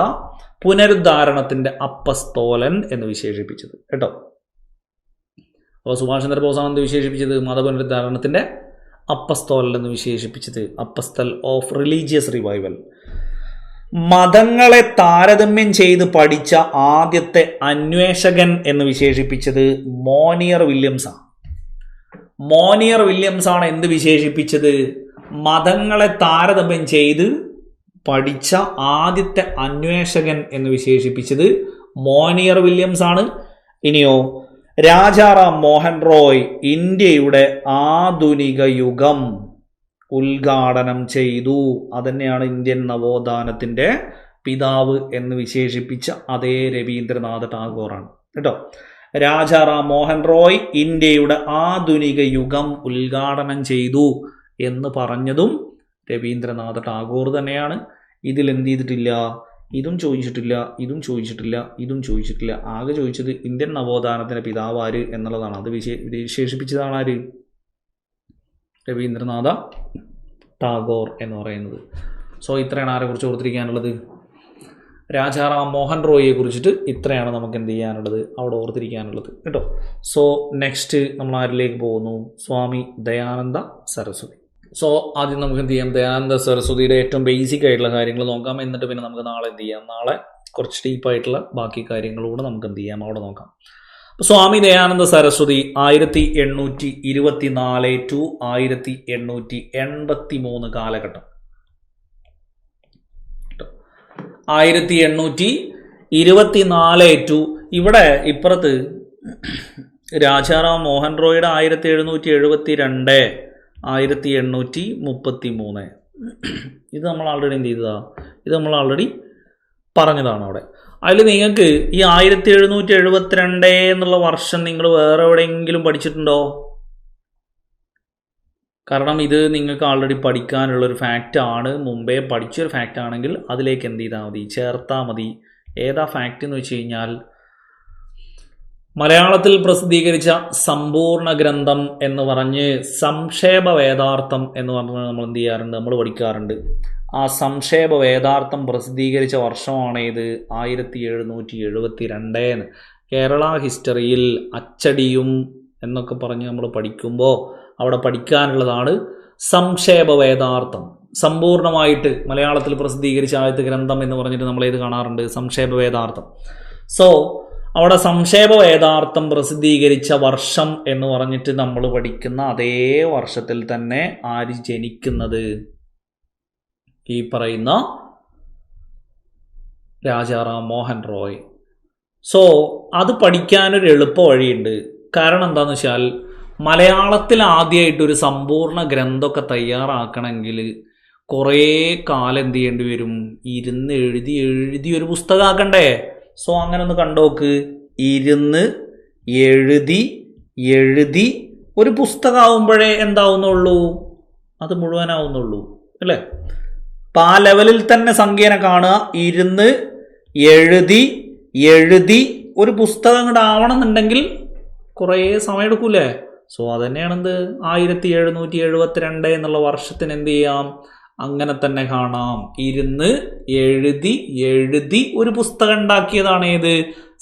പുനരുദ്ധാരണത്തിന്റെ അപ്പസ്തോലൻ എന്ന് വിശേഷിപ്പിച്ചത് കേട്ടോ. അപ്പോൾ സുഭാഷ് ചന്ദ്രബോസാണ് എന്ത് വിശേഷിപ്പിച്ചത്? മത പുനരുദ്ധാരണത്തിന്റെ അപ്പസ്തോലൻ എന്ന് വിശേഷിപ്പിച്ചത് അപ്പസ്തൽ ഓഫ് റിലീജിയസ് റിവൈവൽ. മതങ്ങളെ താരതമ്യം ചെയ്ത് പഠിച്ച ആദ്യത്തെ അന്വേഷകൻ എന്ന് വിശേഷിപ്പിച്ചത് മോനിയർ വില്യംസ് ആണ്. മോനിയർ വില്യംസ് ആണ് എന്ത് വിശേഷിപ്പിച്ചത്? മതങ്ങളെ താരതമ്യം ചെയ്ത് പഠിച്ച ആദ്യത്തെ അന്വേഷകൻ എന്ന് വിശേഷിപ്പിച്ചത് മോനിയർ വില്യംസ് ആണ്. ഇനിയോ രാജാറാം മോഹൻ റോയ് ഇന്ത്യയുടെ ആധുനിക യുഗം ഉദ്ഘാടനം ചെയ്തു. അതന്നെയാണ് ഇന്ത്യൻ നവോത്ഥാനത്തിൻ്റെ പിതാവ് എന്ന് വിശേഷിപ്പിച്ച അതേ രവീന്ദ്രനാഥ ടാഗോറാണ് കേട്ടോ. രാജാറാം മോഹൻ റോയ് ഇന്ത്യയുടെ ആധുനിക യുഗം ഉദ്ഘാടനം ചെയ്തു എന്ന് പറഞ്ഞതും രവീന്ദ്രനാഥ ടാഗോർ തന്നെയാണ്. ഇതിൽ എന്ത് ചെയ്തിട്ടില്ല? ഇതും ചോദിച്ചിട്ടില്ല, ഇതും ചോദിച്ചിട്ടില്ല, ഇതും ചോദിച്ചിട്ടില്ല. ആകെ ചോദിച്ചത് ഇന്ത്യൻ നവോത്ഥാനത്തിൻ്റെ പിതാവ് ആര് എന്നുള്ളതാണ്. അത് വിശേഷിപ്പിച്ചതാണ് ആര്? രവീന്ദ്രനാഥ ടാഗോർ എന്ന് പറയുന്നത്. സോ ഇത്രയാണ് ആരെക്കുറിച്ച് ഓർത്തിരിക്കാനുള്ളത്? രാജാറാം മോഹൻ റോയിയെ കുറിച്ചിട്ട് ഇത്രയാണ് നമുക്ക് എന്ത് ചെയ്യാനുള്ളത്? അവിടെ ഓർത്തിരിക്കാനുള്ളത് കേട്ടോ. സോ നെക്സ്റ്റ് നമ്മൾ ആരിലേക്ക് പോകുന്നു? സ്വാമി ദയാനന്ദ സരസ്വതി. സോ ആദ്യം നമുക്ക് എന്ത് ചെയ്യാം? ദയാനന്ദ സരസ്വതിയുടെ ഏറ്റവും ബേസിക് ആയിട്ടുള്ള കാര്യങ്ങൾ നോക്കാം. എന്നിട്ട് പിന്നെ നമുക്ക് നാളെ എന്ത് ചെയ്യാം? നാളെ കുറച്ച് ഡീപ്പായിട്ടുള്ള ബാക്കി കാര്യങ്ങളൂടെ നമുക്ക് എന്ത് ചെയ്യാം? അവിടെ നോക്കാം. സ്വാമി ദയാനന്ദ സരസ്വതി 1824 to 1883 കാലഘട്ടം. 1824 ടു ഇവിടെ ഇപ്പുറത്ത് രാജാറാം മോഹൻ റോയുടെ 1772 1833. ഇത് നമ്മൾ ആൾറെഡി എന്ത് ചെയ്തതാ? ഇത് നമ്മൾ ആൾറെഡി പറഞ്ഞതാണ് അവിടെ. അതിൽ നിങ്ങൾക്ക് ഈ 1772 എന്നുള്ള വർഷം നിങ്ങൾ വേറെ എവിടെയെങ്കിലും പഠിച്ചിട്ടുണ്ടോ? കാരണം ഇത് നിങ്ങൾക്ക് ആൾറെഡി പഠിക്കാനുള്ളൊരു ഫാക്റ്റാണ്. മുമ്പേ പഠിച്ചൊരു ഫാക്റ്റ് ആണെങ്കിൽ അതിലേക്ക് എന്ത് ചെയ്താൽ മതി? ചേർത്താൽ മതി. ഏതാ ഫാക്റ്റ് എന്ന് വെച്ച് കഴിഞ്ഞാൽ മലയാളത്തിൽ പ്രസിദ്ധീകരിച്ച സമ്പൂർണ്ണ ഗ്രന്ഥം എന്ന് പറഞ്ഞ് സംക്ഷേപ വേദാർത്ഥം എന്ന് പറഞ്ഞ് നമ്മൾ എന്ത് ചെയ്യാറുണ്ട്? നമ്മൾ പഠിക്കാറുണ്ട്. ആ സംക്ഷേപ വേദാർത്ഥം പ്രസിദ്ധീകരിച്ച വർഷമാണ് ഇത് 1772 കേരള ഹിസ്റ്ററിയിൽ അച്ചടിയും എന്നൊക്കെ പറഞ്ഞ് നമ്മൾ പഠിക്കുമ്പോൾ അവിടെ പഠിക്കാനുള്ളതാണ് സംക്ഷേപ വേദാർത്ഥം. സമ്പൂർണമായിട്ട് മലയാളത്തിൽ പ്രസിദ്ധീകരിച്ച ആദ്യത്തെ ഗ്രന്ഥം എന്ന് പറഞ്ഞിട്ട് നമ്മളേത് കാണാറുണ്ട്? സംക്ഷേപ വേദാർത്ഥം. സോ അവിടെ സംക്ഷേപ വേദാർത്ഥം പ്രസിദ്ധീകരിച്ച വർഷം എന്ന് പറഞ്ഞിട്ട് നമ്മൾ പഠിക്കുന്ന അതേ വർഷത്തിൽ തന്നെ ആര് ജനിക്കുന്നത്? ഈ പറയുന്ന രാജാറാം മോഹൻ റോയ്. സോ അത് പഠിക്കാനൊരു എളുപ്പ വഴിയുണ്ട്. കാരണം എന്താണെന്ന് വെച്ചാൽ മലയാളത്തിൽ ആദ്യമായിട്ടൊരു സമ്പൂർണ്ണ ഗ്രന്ഥമൊക്കെ തയ്യാറാക്കണമെങ്കിൽ കുറേ കാലം എന്ത് ചെയ്യേണ്ടി വരും? ഇരുന്ന് എഴുതി ഒരു പുസ്തകമാക്കണ്ടേ? സോ അങ്ങനെ ഒന്ന് കണ്ടോക്ക്. ഇരുന്ന് എഴുതി ഒരു പുസ്തകമാവുമ്പോഴേ എന്താവുന്നുള്ളൂ? അത് മുഴുവനാവുന്നുള്ളൂ അല്ലേ? അപ്പം ആ ലെവലിൽ തന്നെ സംഖ്യേനെ കാണുക. ഇരുന്ന് എഴുതി ഒരു പുസ്തകം അങ്ങോട്ട് ആവണമെന്നുണ്ടെങ്കിൽ കുറേ സമയം എടുക്കൂലേ? സോ അതന്നെയാണെന്ത് 1772 എന്നുള്ള വർഷത്തിന് എന്ത് ചെയ്യാം? അങ്ങനെ തന്നെ കാണാം. ഇരുന്ന് എഴുതി ഒരു പുസ്തകം ഉണ്ടാക്കിയതാണ് ഏത്?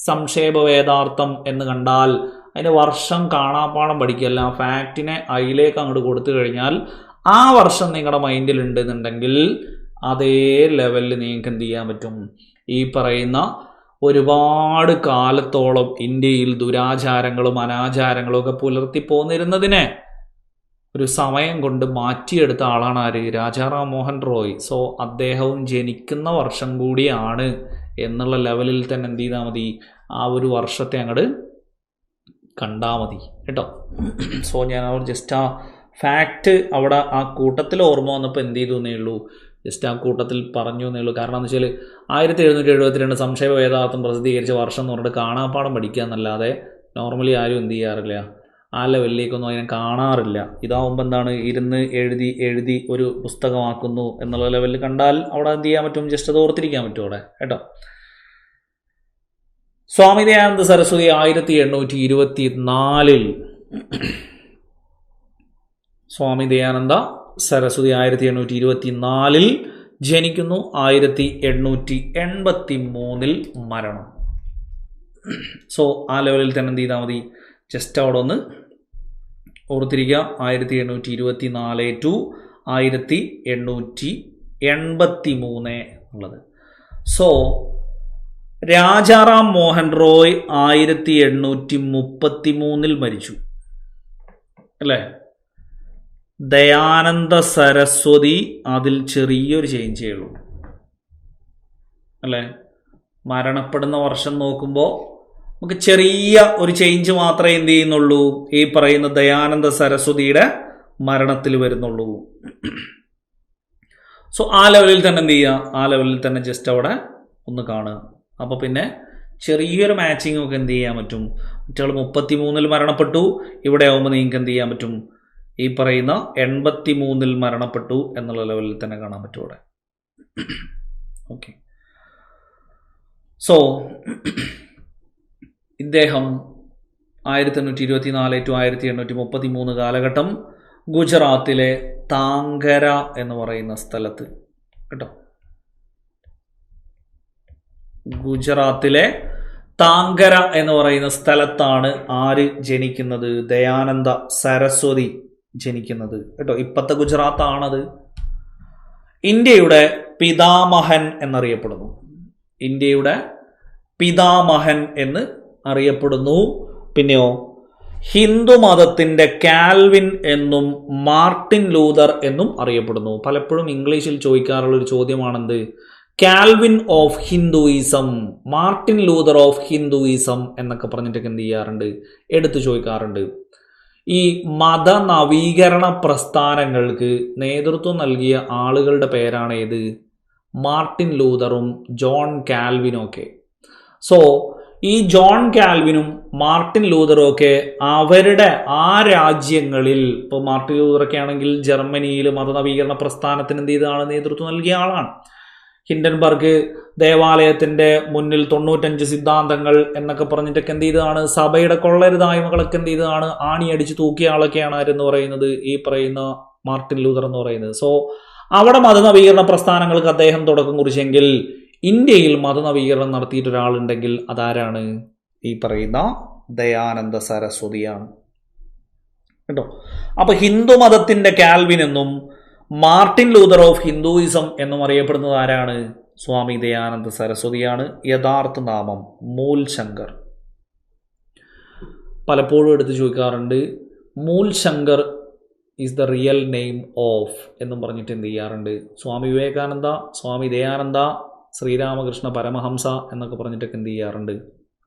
സംക്ഷേപ വേദാർത്ഥം എന്ന് കണ്ടാൽ അതിൻ്റെ വർഷം കാണാപ്പാടം പഠിക്കല്ല. ഫാക്റ്റിനെ അതിലേക്ക് അങ്ങോട്ട് കൊടുത്തു കഴിഞ്ഞാൽ ആ വർഷം നിങ്ങളുടെ മൈൻഡിൽ ഉണ്ടെന്നുണ്ടെങ്കിൽ അതേ ലെവലിൽ നിങ്ങൾക്ക് എന്ത് ചെയ്യാൻ പറ്റും? ഈ പറയുന്ന ഒരുപാട് കാലത്തോളം ഇന്ത്യയിൽ ദുരാചാരങ്ങളും അനാചാരങ്ങളും ഒക്കെ പുലർത്തി പോന്നിരുന്നതിനെ ഒരു സമയം കൊണ്ട് മാറ്റിയെടുത്ത ആളാണ് ആര്? രാജാറാം മോഹൻ റോയ്. സോ അദ്ദേഹവും ജനിക്കുന്ന വർഷം കൂടിയാണ് എന്നുള്ള ലെവലിൽ തന്നെ എന്ത് ചെയ്താൽ മതി? ആ ഒരു വർഷത്തെ അങ്ങോട്ട് കണ്ടാൽ മതി കേട്ടോ. സോ ഞാൻ അവർ ജസ്റ്റ് ആ ഫാക്റ്റ് അവിടെ ആ കൂട്ടത്തിൽ ഓർമ്മ വന്നപ്പോൾ എന്ത് ചെയ്തു എന്നേ ഉള്ളൂ, ജസ്റ്റ് ആ കൂട്ടത്തിൽ പറഞ്ഞു എന്നേ ഉള്ളൂ. കാരണം എന്ന് വെച്ചാൽ 1772 സംക്ഷേപ വേദാർത്ഥം പ്രസിദ്ധീകരിച്ച വർഷം എന്ന് പറഞ്ഞിട്ട് കാണാപ്പാടം പഠിക്കുക എന്നല്ലാതെ നോർമലി ആരും എന്ത് ചെയ്യാറില്ല, ആ ലെവലിലേക്കൊന്നും അതിനെ കാണാറില്ല. ഇതാവുമ്പോൾ എന്താണ്, ഇരുന്ന് എഴുതി ഒരു പുസ്തകമാക്കുന്നു എന്നുള്ള ലെവലിൽ കണ്ടാൽ അവിടെ എന്ത് ചെയ്യാൻ പറ്റും? ജസ്റ്റ് അത് ഓർത്തിരിക്കാൻ പറ്റും അവിടെ കേട്ടോ. സ്വാമി ദയാനന്ദ സരസ്വതി 1824 സ്വാമി ദയാനന്ദ സരസ്വതി 1824 ജനിക്കുന്നു. 1883 മരണം. സോ ആ ലെവലിൽ തന്നെ എന്ത് ചെയ്താൽ മതി? ജസ്റ്റ് അവിടെ ഒന്ന് ഓർത്തിരിക്കുക. 1824 to 1883 ഉള്ളത്. സോ രാജാറാം മോഹൻ റോയ് 1833 മരിച്ചു അല്ലേ? ദയാനന്ദ സരസ്വതി അതിൽ ചെറിയൊരു ചേഞ്ചേ ഉള്ളൂ അല്ലേ? മരണപ്പെടുന്ന വർഷം നോക്കുമ്പോൾ നമുക്ക് ചെറിയ ഒരു ചേഞ്ച് മാത്രമേ എന്ത് ചെയ്യുന്നുള്ളൂ, ഈ പറയുന്ന ദയാനന്ദ സരസ്വതിയുടെ മരണത്തിൽ വരുന്നുള്ളൂ. സോ ആ ലെവലിൽ തന്നെ എന്ത് ചെയ്യുക, ആ ലെവലിൽ തന്നെ ജസ്റ്റ് അവിടെ ഒന്ന് കാണുക. അപ്പോൾ പിന്നെ ചെറിയൊരു മാച്ചിങ് ഒക്കെ എന്ത് ചെയ്യാൻ പറ്റും? മറ്റയാൾ 33 മരണപ്പെട്ടു, ഇവിടെ ആകുമ്പോൾ നിങ്ങൾക്ക് എന്ത് ചെയ്യാൻ പറ്റും? ഈ പറയുന്ന 83 മരണപ്പെട്ടു എന്നുള്ള ലെവലിൽ തന്നെ കാണാൻ പറ്റും അവിടെ. ഓക്കെ. സോ ഇദ്ദേഹം 1824 to 1833 കാലഘട്ടം ഗുജറാത്തിലെ താങ്കര എന്ന് പറയുന്ന സ്ഥലത്ത് കേട്ടോ, ഗുജറാത്തിലെ താങ്കര എന്ന് പറയുന്ന സ്ഥലത്താണ് ആര് ജനിക്കുന്നത്? ദയാനന്ദ സരസ്വതി ജനിക്കുന്നത് കേട്ടോ. ഇപ്പത്തെ ഗുജറാത്താണത്. ഇന്ത്യയുടെ പിതാമഹൻ എന്നറിയപ്പെടുന്നു. ഇന്ത്യയുടെ പിതാമഹൻ എന്ന് അറിയപ്പെടുന്നു. പിന്നെയോ ഹിന്ദു മതത്തിന്റെ കാൽവിൻ എന്നും മാർട്ടിൻ ലൂതർ എന്നും അറിയപ്പെടുന്നു. പലപ്പോഴും ഇംഗ്ലീഷിൽ ചോദിക്കാറുള്ള ഒരു ചോദ്യമാണെന്ത്? Calvin of Hinduism, Martin Luther of Hinduism എന്നൊക്കെ പറഞ്ഞിട്ടൊക്കെ എന്ത് ചെയ്യാറുണ്ട്? എടുത്തു ചോദിക്കാറുണ്ട്. ഈ മതനവീകരണ പ്രസ്ഥാനങ്ങൾക്ക് നേതൃത്വം നൽകിയ ആളുകളുടെ പേരാണ് ഏത്? മാർട്ടിൻ ലൂതറും ജോൺ കാൽവിനും ഒക്കെ. സോ ഈ ജോൺ കാൽവിനും മാർട്ടിൻ ലൂതറും ഒക്കെ അവരുടെ ആ രാജ്യങ്ങളിൽ, ഇപ്പോൾ മാർട്ടിൻ ലൂതറൊക്കെ ആണെങ്കിൽ ജർമ്മനിയിൽ മതനവീകരണ പ്രസ്ഥാനത്തിന് എന്ത് ചെയ്താണ്? നേതൃത്വം നൽകിയ ആളാണ്. ഹിൻഡൻബർഗ് ദേവാലയത്തിന്റെ മുന്നിൽ 95 സിദ്ധാന്തങ്ങൾ എന്നൊക്കെ പറഞ്ഞിട്ടൊക്കെ എന്ത് ചെയ്തതാണ്? സഭയുടെ കൊള്ളരുതായ്മകളൊക്കെ എന്ത് ചെയ്തതാണ്? ആണിയടിച്ച് തൂക്കിയ ആളൊക്കെയാണ് ആരെന്ന് പറയുന്നത്? ഈ പറയുന്ന മാർട്ടിൻ ലൂതർ എന്ന് പറയുന്നത്. സോ അവിടെ മതനവീകരണ പ്രസ്ഥാനങ്ങൾക്ക് അദ്ദേഹം തുടക്കം കുറിച്ചെങ്കിൽ ഇന്ത്യയിൽ മതനവീകരണം നടത്തിയിട്ട് ഒരാളുണ്ടെങ്കിൽ അതാരാണ്? ഈ പറയുന്ന ദയാനന്ദ സരസ്വതിയാണ് കേട്ടോ. അപ്പൊ ഹിന്ദു മതത്തിന്റെ കാൽവിൻ എന്നും മാർട്ടിൻ ലൂതർ ഓഫ് ഹിന്ദുയിസം എന്നും അറിയപ്പെടുന്നത് ആരാണ്? സ്വാമി ദയാനന്ദ സരസ്വതിയാണ്. യഥാർത്ഥ നാമം മൂൽ ശങ്കർ. പലപ്പോഴും എടുത്ത് ചോദിക്കാറുണ്ട്, Mool Shankar is the real name of എന്നും പറഞ്ഞിട്ട് എന്ത് ചെയ്യാറുണ്ട്? സ്വാമി വിവേകാനന്ദ, സ്വാമി ദയാനന്ദ, ശ്രീരാമകൃഷ്ണ പരമഹംസ എന്നൊക്കെ പറഞ്ഞിട്ടൊക്കെ എന്ത് ചെയ്യാറുണ്ട്?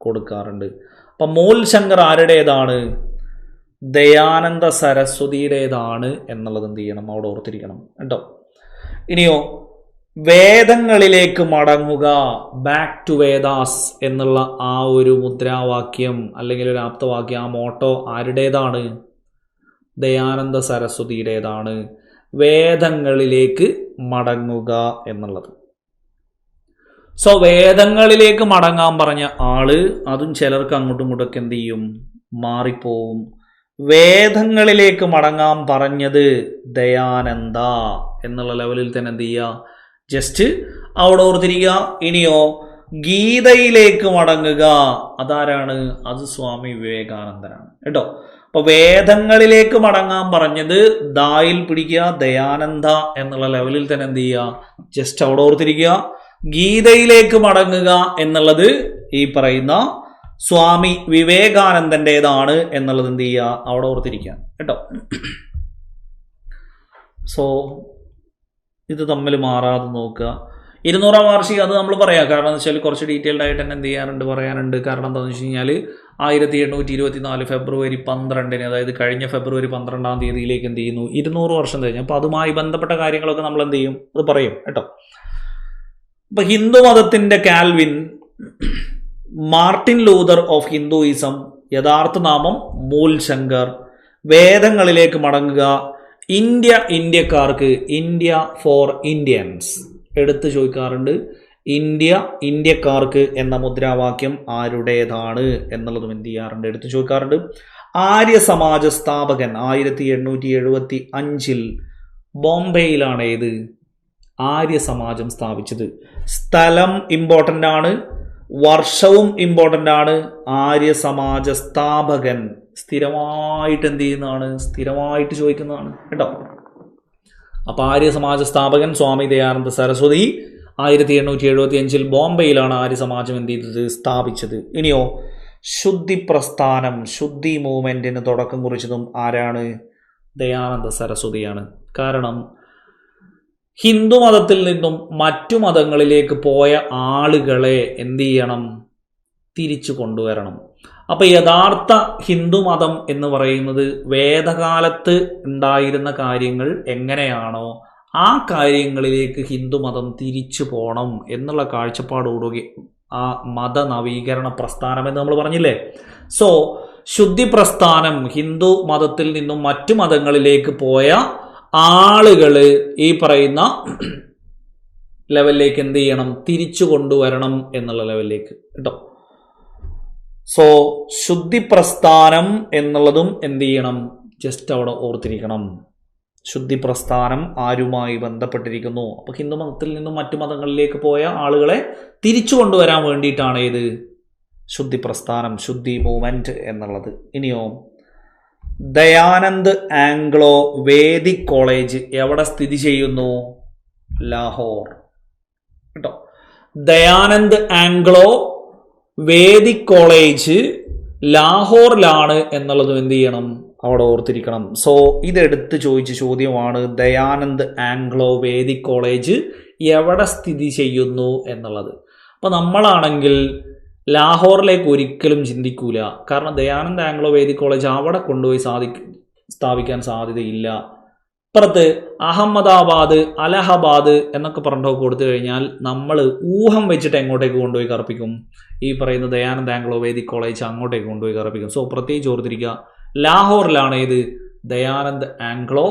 കൊടുക്കാറുണ്ട്. അപ്പം മൂൽ ശങ്കർ ആരുടേതാണ്? ദയാനന്ദ സരസ്വതിയുടേതാണ് എന്നുള്ളത് എന്ത് ചെയ്യണം? അവിടെ ഓർത്തിരിക്കണം കേട്ടോ. ഇനിയോ വേദങ്ങളിലേക്ക് മടങ്ങുക, ബാക്ക് ടു വേദാസ് എന്നുള്ള ആ ഒരു മുദ്രാവാക്യം അല്ലെങ്കിൽ ഒരു ആപ്തവാക്യം, ആ മോട്ടോ ആരുടേതാണ്? ദയാനന്ദ സരസ്വതിയുടേതാണ്. വേദങ്ങളിലേക്ക് മടങ്ങുക എന്നുള്ളത്. സോ വേദങ്ങളിലേക്ക് മടങ്ങാൻ പറഞ്ഞ ആള്, അതും ചിലർക്ക് അങ്ങോട്ടും ഇങ്ങോട്ടൊക്കെ എന്ത് ചെയ്യും? മാറിപ്പോവും. വേദങ്ങളിലേക്ക് മടങ്ങാൻ പറഞ്ഞത് ദയാനന്ദ എന്നുള്ള ലെവലിൽ തന്നെ എന്ത് ചെയ്യുക? ജസ്റ്റ് അവിടെ ഓർത്തിരിക്കുക. ഇനിയോ ഗീതയിലേക്ക് മടങ്ങുക, അതാരാണ്? അത് സ്വാമി വിവേകാനന്ദനാണ് കേട്ടോ. അപ്പൊ വേദങ്ങളിലേക്ക് മടങ്ങാൻ പറഞ്ഞത് ദായിൽ പിടിക്കുക, ദയാനന്ദ എന്നുള്ള ലെവലിൽ തന്നെ എന്ത് ചെയ്യുക? ജസ്റ്റ് അവിടെ ഓർത്തിരിക്കുക. ഗീതയിലേക്ക് മടങ്ങുക എന്നുള്ളത് ഈ പറയുന്ന സ്വാമി വിവേകാനന്ദൻ്റെതാണ് എന്നുള്ളത് എന്ത് ചെയ്യുക? അവിടെ ഓർത്തിരിക്കുക കേട്ടോ. സോ ഇത് തമ്മിൽ മാറാതെ നോക്കുക. 200-ാം വാർഷികം അത് നമ്മൾ പറയാം. കാരണം എന്ന് വെച്ചാൽ കുറച്ച് ഡീറ്റെയിൽഡ് ആയിട്ട് തന്നെ എന്ത് ചെയ്യാറുണ്ട്, പറയാനുണ്ട്. കാരണം എന്താണെന്ന് വെച്ച് കഴിഞ്ഞാൽ 1824 ഫെബ്രുവരി 12-ന്, അതായത് കഴിഞ്ഞ ഫെബ്രുവരി 12-ാം തീയതിയിലേക്ക് എന്ത് ചെയ്യുന്നു? 200 വർഷം കഴിഞ്ഞു. അപ്പോൾ അതുമായി ബന്ധപ്പെട്ട കാര്യങ്ങളൊക്കെ നമ്മൾ എന്ത് ചെയ്യും? അത് പറയും കേട്ടോ. ഇപ്പൊ ഹിന്ദു മതത്തിന്റെ Calvin Martin Luther of Hinduism, യഥാർത്ഥ നാമം മൂൽ ശങ്കർ. വേദങ്ങളിലേക്ക് മടങ്ങുക, ഇന്ത്യക്കാർക്ക്, ഇന്ത്യ ഫോർ ഇന്ത്യൻസ് എടുത്തു ചോദിക്കാറുണ്ട്. ഇന്ത്യക്കാർക്ക് എന്ന മുദ്രാവാക്യം ആരുടേതാണ് എന്നുള്ളതും എന്ത് ചെയ്യാറുണ്ട്? എടുത്തു ചോദിക്കാറുണ്ട്. ആര്യ സമാജ സ്ഥാപകൻ 1875 ബോംബെയിലാണ് ഏത്? ആര്യ സമാജം സ്ഥാപിച്ചത്. സ്ഥലം ഇമ്പോർട്ടൻ്റ് ആണ്, വർഷവും ഇമ്പോർട്ടൻ്റ് ആണ്. ആര്യ സമാജ സ്ഥാപകൻ സ്ഥിരമായിട്ട് എന്ത് ചെയ്യുന്നതാണ്? സ്ഥിരമായിട്ട് ചോദിക്കുന്നതാണ് കേട്ടോ. അപ്പൊ ആര്യ സമാജ സ്ഥാപകൻ സ്വാമി ദയാനന്ദ സരസ്വതി 1875 ബോംബെയിലാണ് ആര്യ സമാജം എന്ത് ചെയ്തത്? സ്ഥാപിച്ചത്. ഇനിയോ ശുദ്ധി പ്രസ്ഥാനം, ശുദ്ധി മൂവ്മെന്റിന് തുടക്കം കുറിച്ചതും ആരാണ്? ദയാനന്ദ സരസ്വതിയാണ്. കാരണം ഹിന്ദു മതത്തിൽ നിന്നും മറ്റു മതങ്ങളിലേക്ക് പോയ ആളുകളെ എന്ത് ചെയ്യണം? തിരിച്ചു കൊണ്ടുവരണം. അപ്പൊ യഥാർത്ഥ ഹിന്ദു മതം എന്ന് പറയുന്നത് വേദകാലത്ത് ഉണ്ടായിരുന്ന കാര്യങ്ങൾ എങ്ങനെയാണോ ആ കാര്യങ്ങളിലേക്ക് ഹിന്ദു മതം തിരിച്ചു പോകണം എന്നുള്ള കാഴ്ചപ്പാടോടുകൂടി ആ മത നവീകരണ പ്രസ്ഥാനം എന്ന് നമ്മൾ പറഞ്ഞില്ലേ. സോ ശുദ്ധി പ്രസ്ഥാനം ഹിന്ദു മതത്തിൽ നിന്നും മറ്റു മതങ്ങളിലേക്ക് പോയ ആളുകള് ഈ പറയുന്ന ലെവലിലേക്ക് എന്ത് ചെയ്യണം? തിരിച്ചു കൊണ്ടുവരണം എന്നുള്ള ലെവലിലേക്ക് കേട്ടോ. സോ ശുദ്ധി പ്രസ്ഥാനം എന്നുള്ളതും എന്ത് ചെയ്യണം? ജസ്റ്റ് അവിടെ ഓർത്തിരിക്കണം. ശുദ്ധി പ്രസ്ഥാനം ആരുമായി ബന്ധപ്പെട്ടിരിക്കുന്നു? അപ്പൊ ഹിന്ദു മതത്തിൽ നിന്നും മറ്റു മതങ്ങളിലേക്ക് പോയ ആളുകളെ തിരിച്ചു കൊണ്ടുവരാൻ വേണ്ടിയിട്ടാണ് ഏത്? ശുദ്ധി പ്രസ്ഥാനം, ശുദ്ധി മൂവ്മെന്റ് എന്നുള്ളത്. ഇനിയോ ദയാനന്ദ് ആംഗ്ലോ വേദിക് കോളേജ് എവിടെ സ്ഥിതി ചെയ്യുന്നു? ലാഹോർ കേട്ടോ. ദയാനന്ദ് ആംഗ്ലോ വേദിക് കോളേജ് ലാഹോറിലാണ് എന്നുള്ളതും എന്ത് ചെയ്യണം? അവിടെ ഓർത്തിരിക്കണം. സോ ഇതെടുത്ത് ചോദിച്ച ചോദ്യമാണ് ദയാനന്ദ് ആംഗ്ലോ വേദിക് കോളേജ് എവിടെ സ്ഥിതി ചെയ്യുന്നു എന്നുള്ളത്. അപ്പൊ നമ്മളാണെങ്കിൽ ലാഹോറിലേക്ക് ഒരിക്കലും ചിന്തിക്കൂല. കാരണം ദയാനന്ദ് ആംഗ്ലോ വേദിക് കോളേജ് അവിടെ കൊണ്ടുപോയി സ്ഥാപിക്കാൻ സാധ്യതയില്ല. അപ്പുറത്ത് അഹമ്മദാബാദ്, അലഹബാദ് എന്നൊക്കെ പറഞ്ഞിട്ട് കൊടുത്തു കഴിഞ്ഞാൽ നമ്മൾ ഊഹം വെച്ചിട്ട് എങ്ങോട്ടേക്ക് കൊണ്ടുപോയി കറപ്പിക്കും? ഈ പറയുന്ന ദയാനന്ദ് ആംഗ്ലോ വേദിക് കോളേജ് അങ്ങോട്ടേക്ക് കൊണ്ടുപോയി കറപ്പിക്കും. സോ പ്രത്യേകിച്ച് ഓർത്തിരിക്കുക, ലാഹോറിലാണ് ഇത് ദയാനന്ദ് ആംഗ്ലോ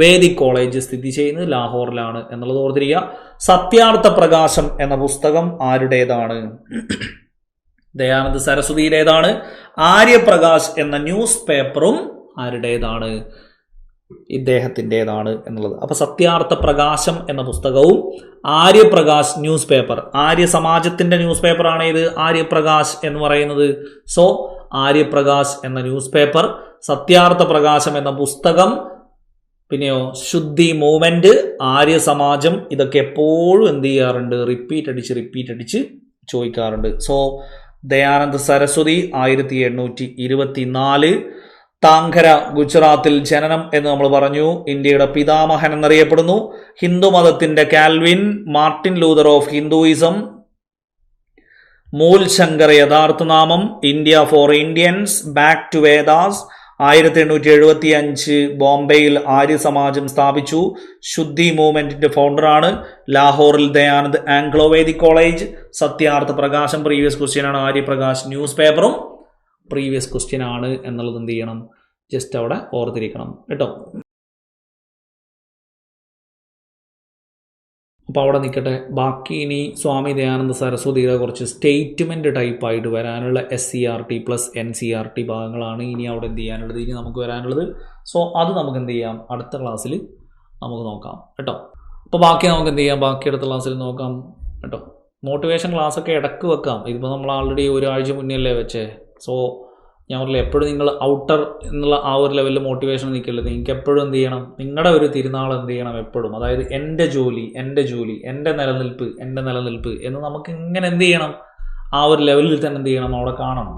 വേദിക് കോളേജ് സ്ഥിതി ചെയ്യുന്നത്, ലാഹോറിലാണ് എന്നുള്ളത് ഓർത്തിരിക്കുക. സത്യാർത്ഥ പ്രകാശം എന്ന പുസ്തകം ആരുടേതാണ്? ദയാനന്ദ സരസ്വതിയുടേതാണ്. ആര്യപ്രകാശ് എന്ന ന്യൂസ് പേപ്പറും ആരുടേതാണ്? ഇദ്ദേഹത്തിൻ്റെതാണ് എന്നുള്ളത്. അപ്പോൾ സത്യാർത്ഥ പ്രകാശം എന്ന പുസ്തകവും ആര്യപ്രകാശ് ന്യൂസ് പേപ്പർ, ആര്യ സമാജത്തിൻ്റെ ന്യൂസ് പേപ്പറാണ് ഇത് ആര്യപ്രകാശ് എന്ന് പറയുന്നത്. സോ ആര്യപ്രകാശ് എന്ന ന്യൂസ് പേപ്പർ, സത്യാർത്ഥ പ്രകാശം എന്ന പുസ്തകം, പിന്നെയോ ശുദ്ധി മൂവ്മെന്റ്, ആര്യ സമാജം, ഇതൊക്കെ എപ്പോഴും എന്ത് ചെയ്യാറുണ്ട്? റിപ്പീറ്റ് അടിച്ച് ചോദിക്കാറുണ്ട്. സോ ദയാനന്ദ സരസ്വതി 1824, താങ്കര ഗുജറാത്തിൽ ജനനം എന്ന് നമ്മൾ പറഞ്ഞു. ഇന്ത്യയുടെ പിതാമഹൻ എന്നറിയപ്പെടുന്നു. ഹിന്ദു മതത്തിന്റെ Calvin, Martin Luther of Hinduism, Mool Shankar യഥാർത്ഥ നാമം, India for Indians, back to Vedas. 1875 ബോംബെയിൽ ആര്യ സമാജം സ്ഥാപിച്ചു. ശുദ്ധി മൂവ്മെന്റിന്റെ ഫൗണ്ടറാണ്. ലാഹോറിൽ Dayanand Anglo Vedic college. Satyarth Prakash previous question ആണ്. ആര്യപ്രകാശ് ന്യൂസ് പേപ്പറും പ്രീവിയസ് ക്വസ്റ്റ്യൻ ആണ് എന്നുള്ളത് എന്ത് ചെയ്യണം? ജസ്റ്റ് അവിടെ ഓർത്തിരിക്കണം കേട്ടോ. അപ്പോൾ അവിടെ നിൽക്കട്ടെ. ബാക്കി ഇനി സ്വാമി ദയാനന്ദ സരസ്വതിയുടെ കുറച്ച് സ്റ്റേറ്റ്മെൻറ്റ് ടൈപ്പായിട്ട് വരാനുള്ള SCERT പ്ലസ് NCERT ഭാഗങ്ങളാണ് ഇനി അവിടെ എന്ത് ചെയ്യാനുള്ളത്, ഇനി നമുക്ക് വരാനുള്ളത്. സോ അത് നമുക്ക് എന്ത് ചെയ്യാം? അടുത്ത ക്ലാസ്സിൽ നമുക്ക് നോക്കാം കേട്ടോ. അപ്പോൾ ബാക്കി നമുക്ക് എന്ത് ചെയ്യാം? ബാക്കി അടുത്ത ക്ലാസ്സിൽ നോക്കാം കേട്ടോ. മോട്ടിവേഷൻ ക്ലാസ്സൊക്കെ ഇടക്ക് വെക്കാം. ഇതിപ്പോൾ നമ്മൾ ആൾറെഡി ഒരാഴ്ച മുന്നേ അല്ലേ വെച്ചേ. സോ ഞാൻ പറഞ്ഞില്ല, എപ്പോഴും നിങ്ങൾ ഔട്ടർ എന്നുള്ള ആ ഒരു ലെവലിൽ മോട്ടിവേഷൻ നിൽക്കരുത്. നിങ്ങൾക്ക് എപ്പോഴും എന്ത് ചെയ്യണം? നിങ്ങളുടെ ഒരു തിരുനാൾ എന്ത് ചെയ്യണം എപ്പോഴും? അതായത് എൻ്റെ ജോലി, എൻ്റെ നിലനിൽപ്പ് എന്ന് നമുക്ക് ഇങ്ങനെ എന്ത് ചെയ്യണം? ആ ഒരു ലെവലിൽ തന്നെ എന്ത് ചെയ്യണം? അവിടെ കാണണം.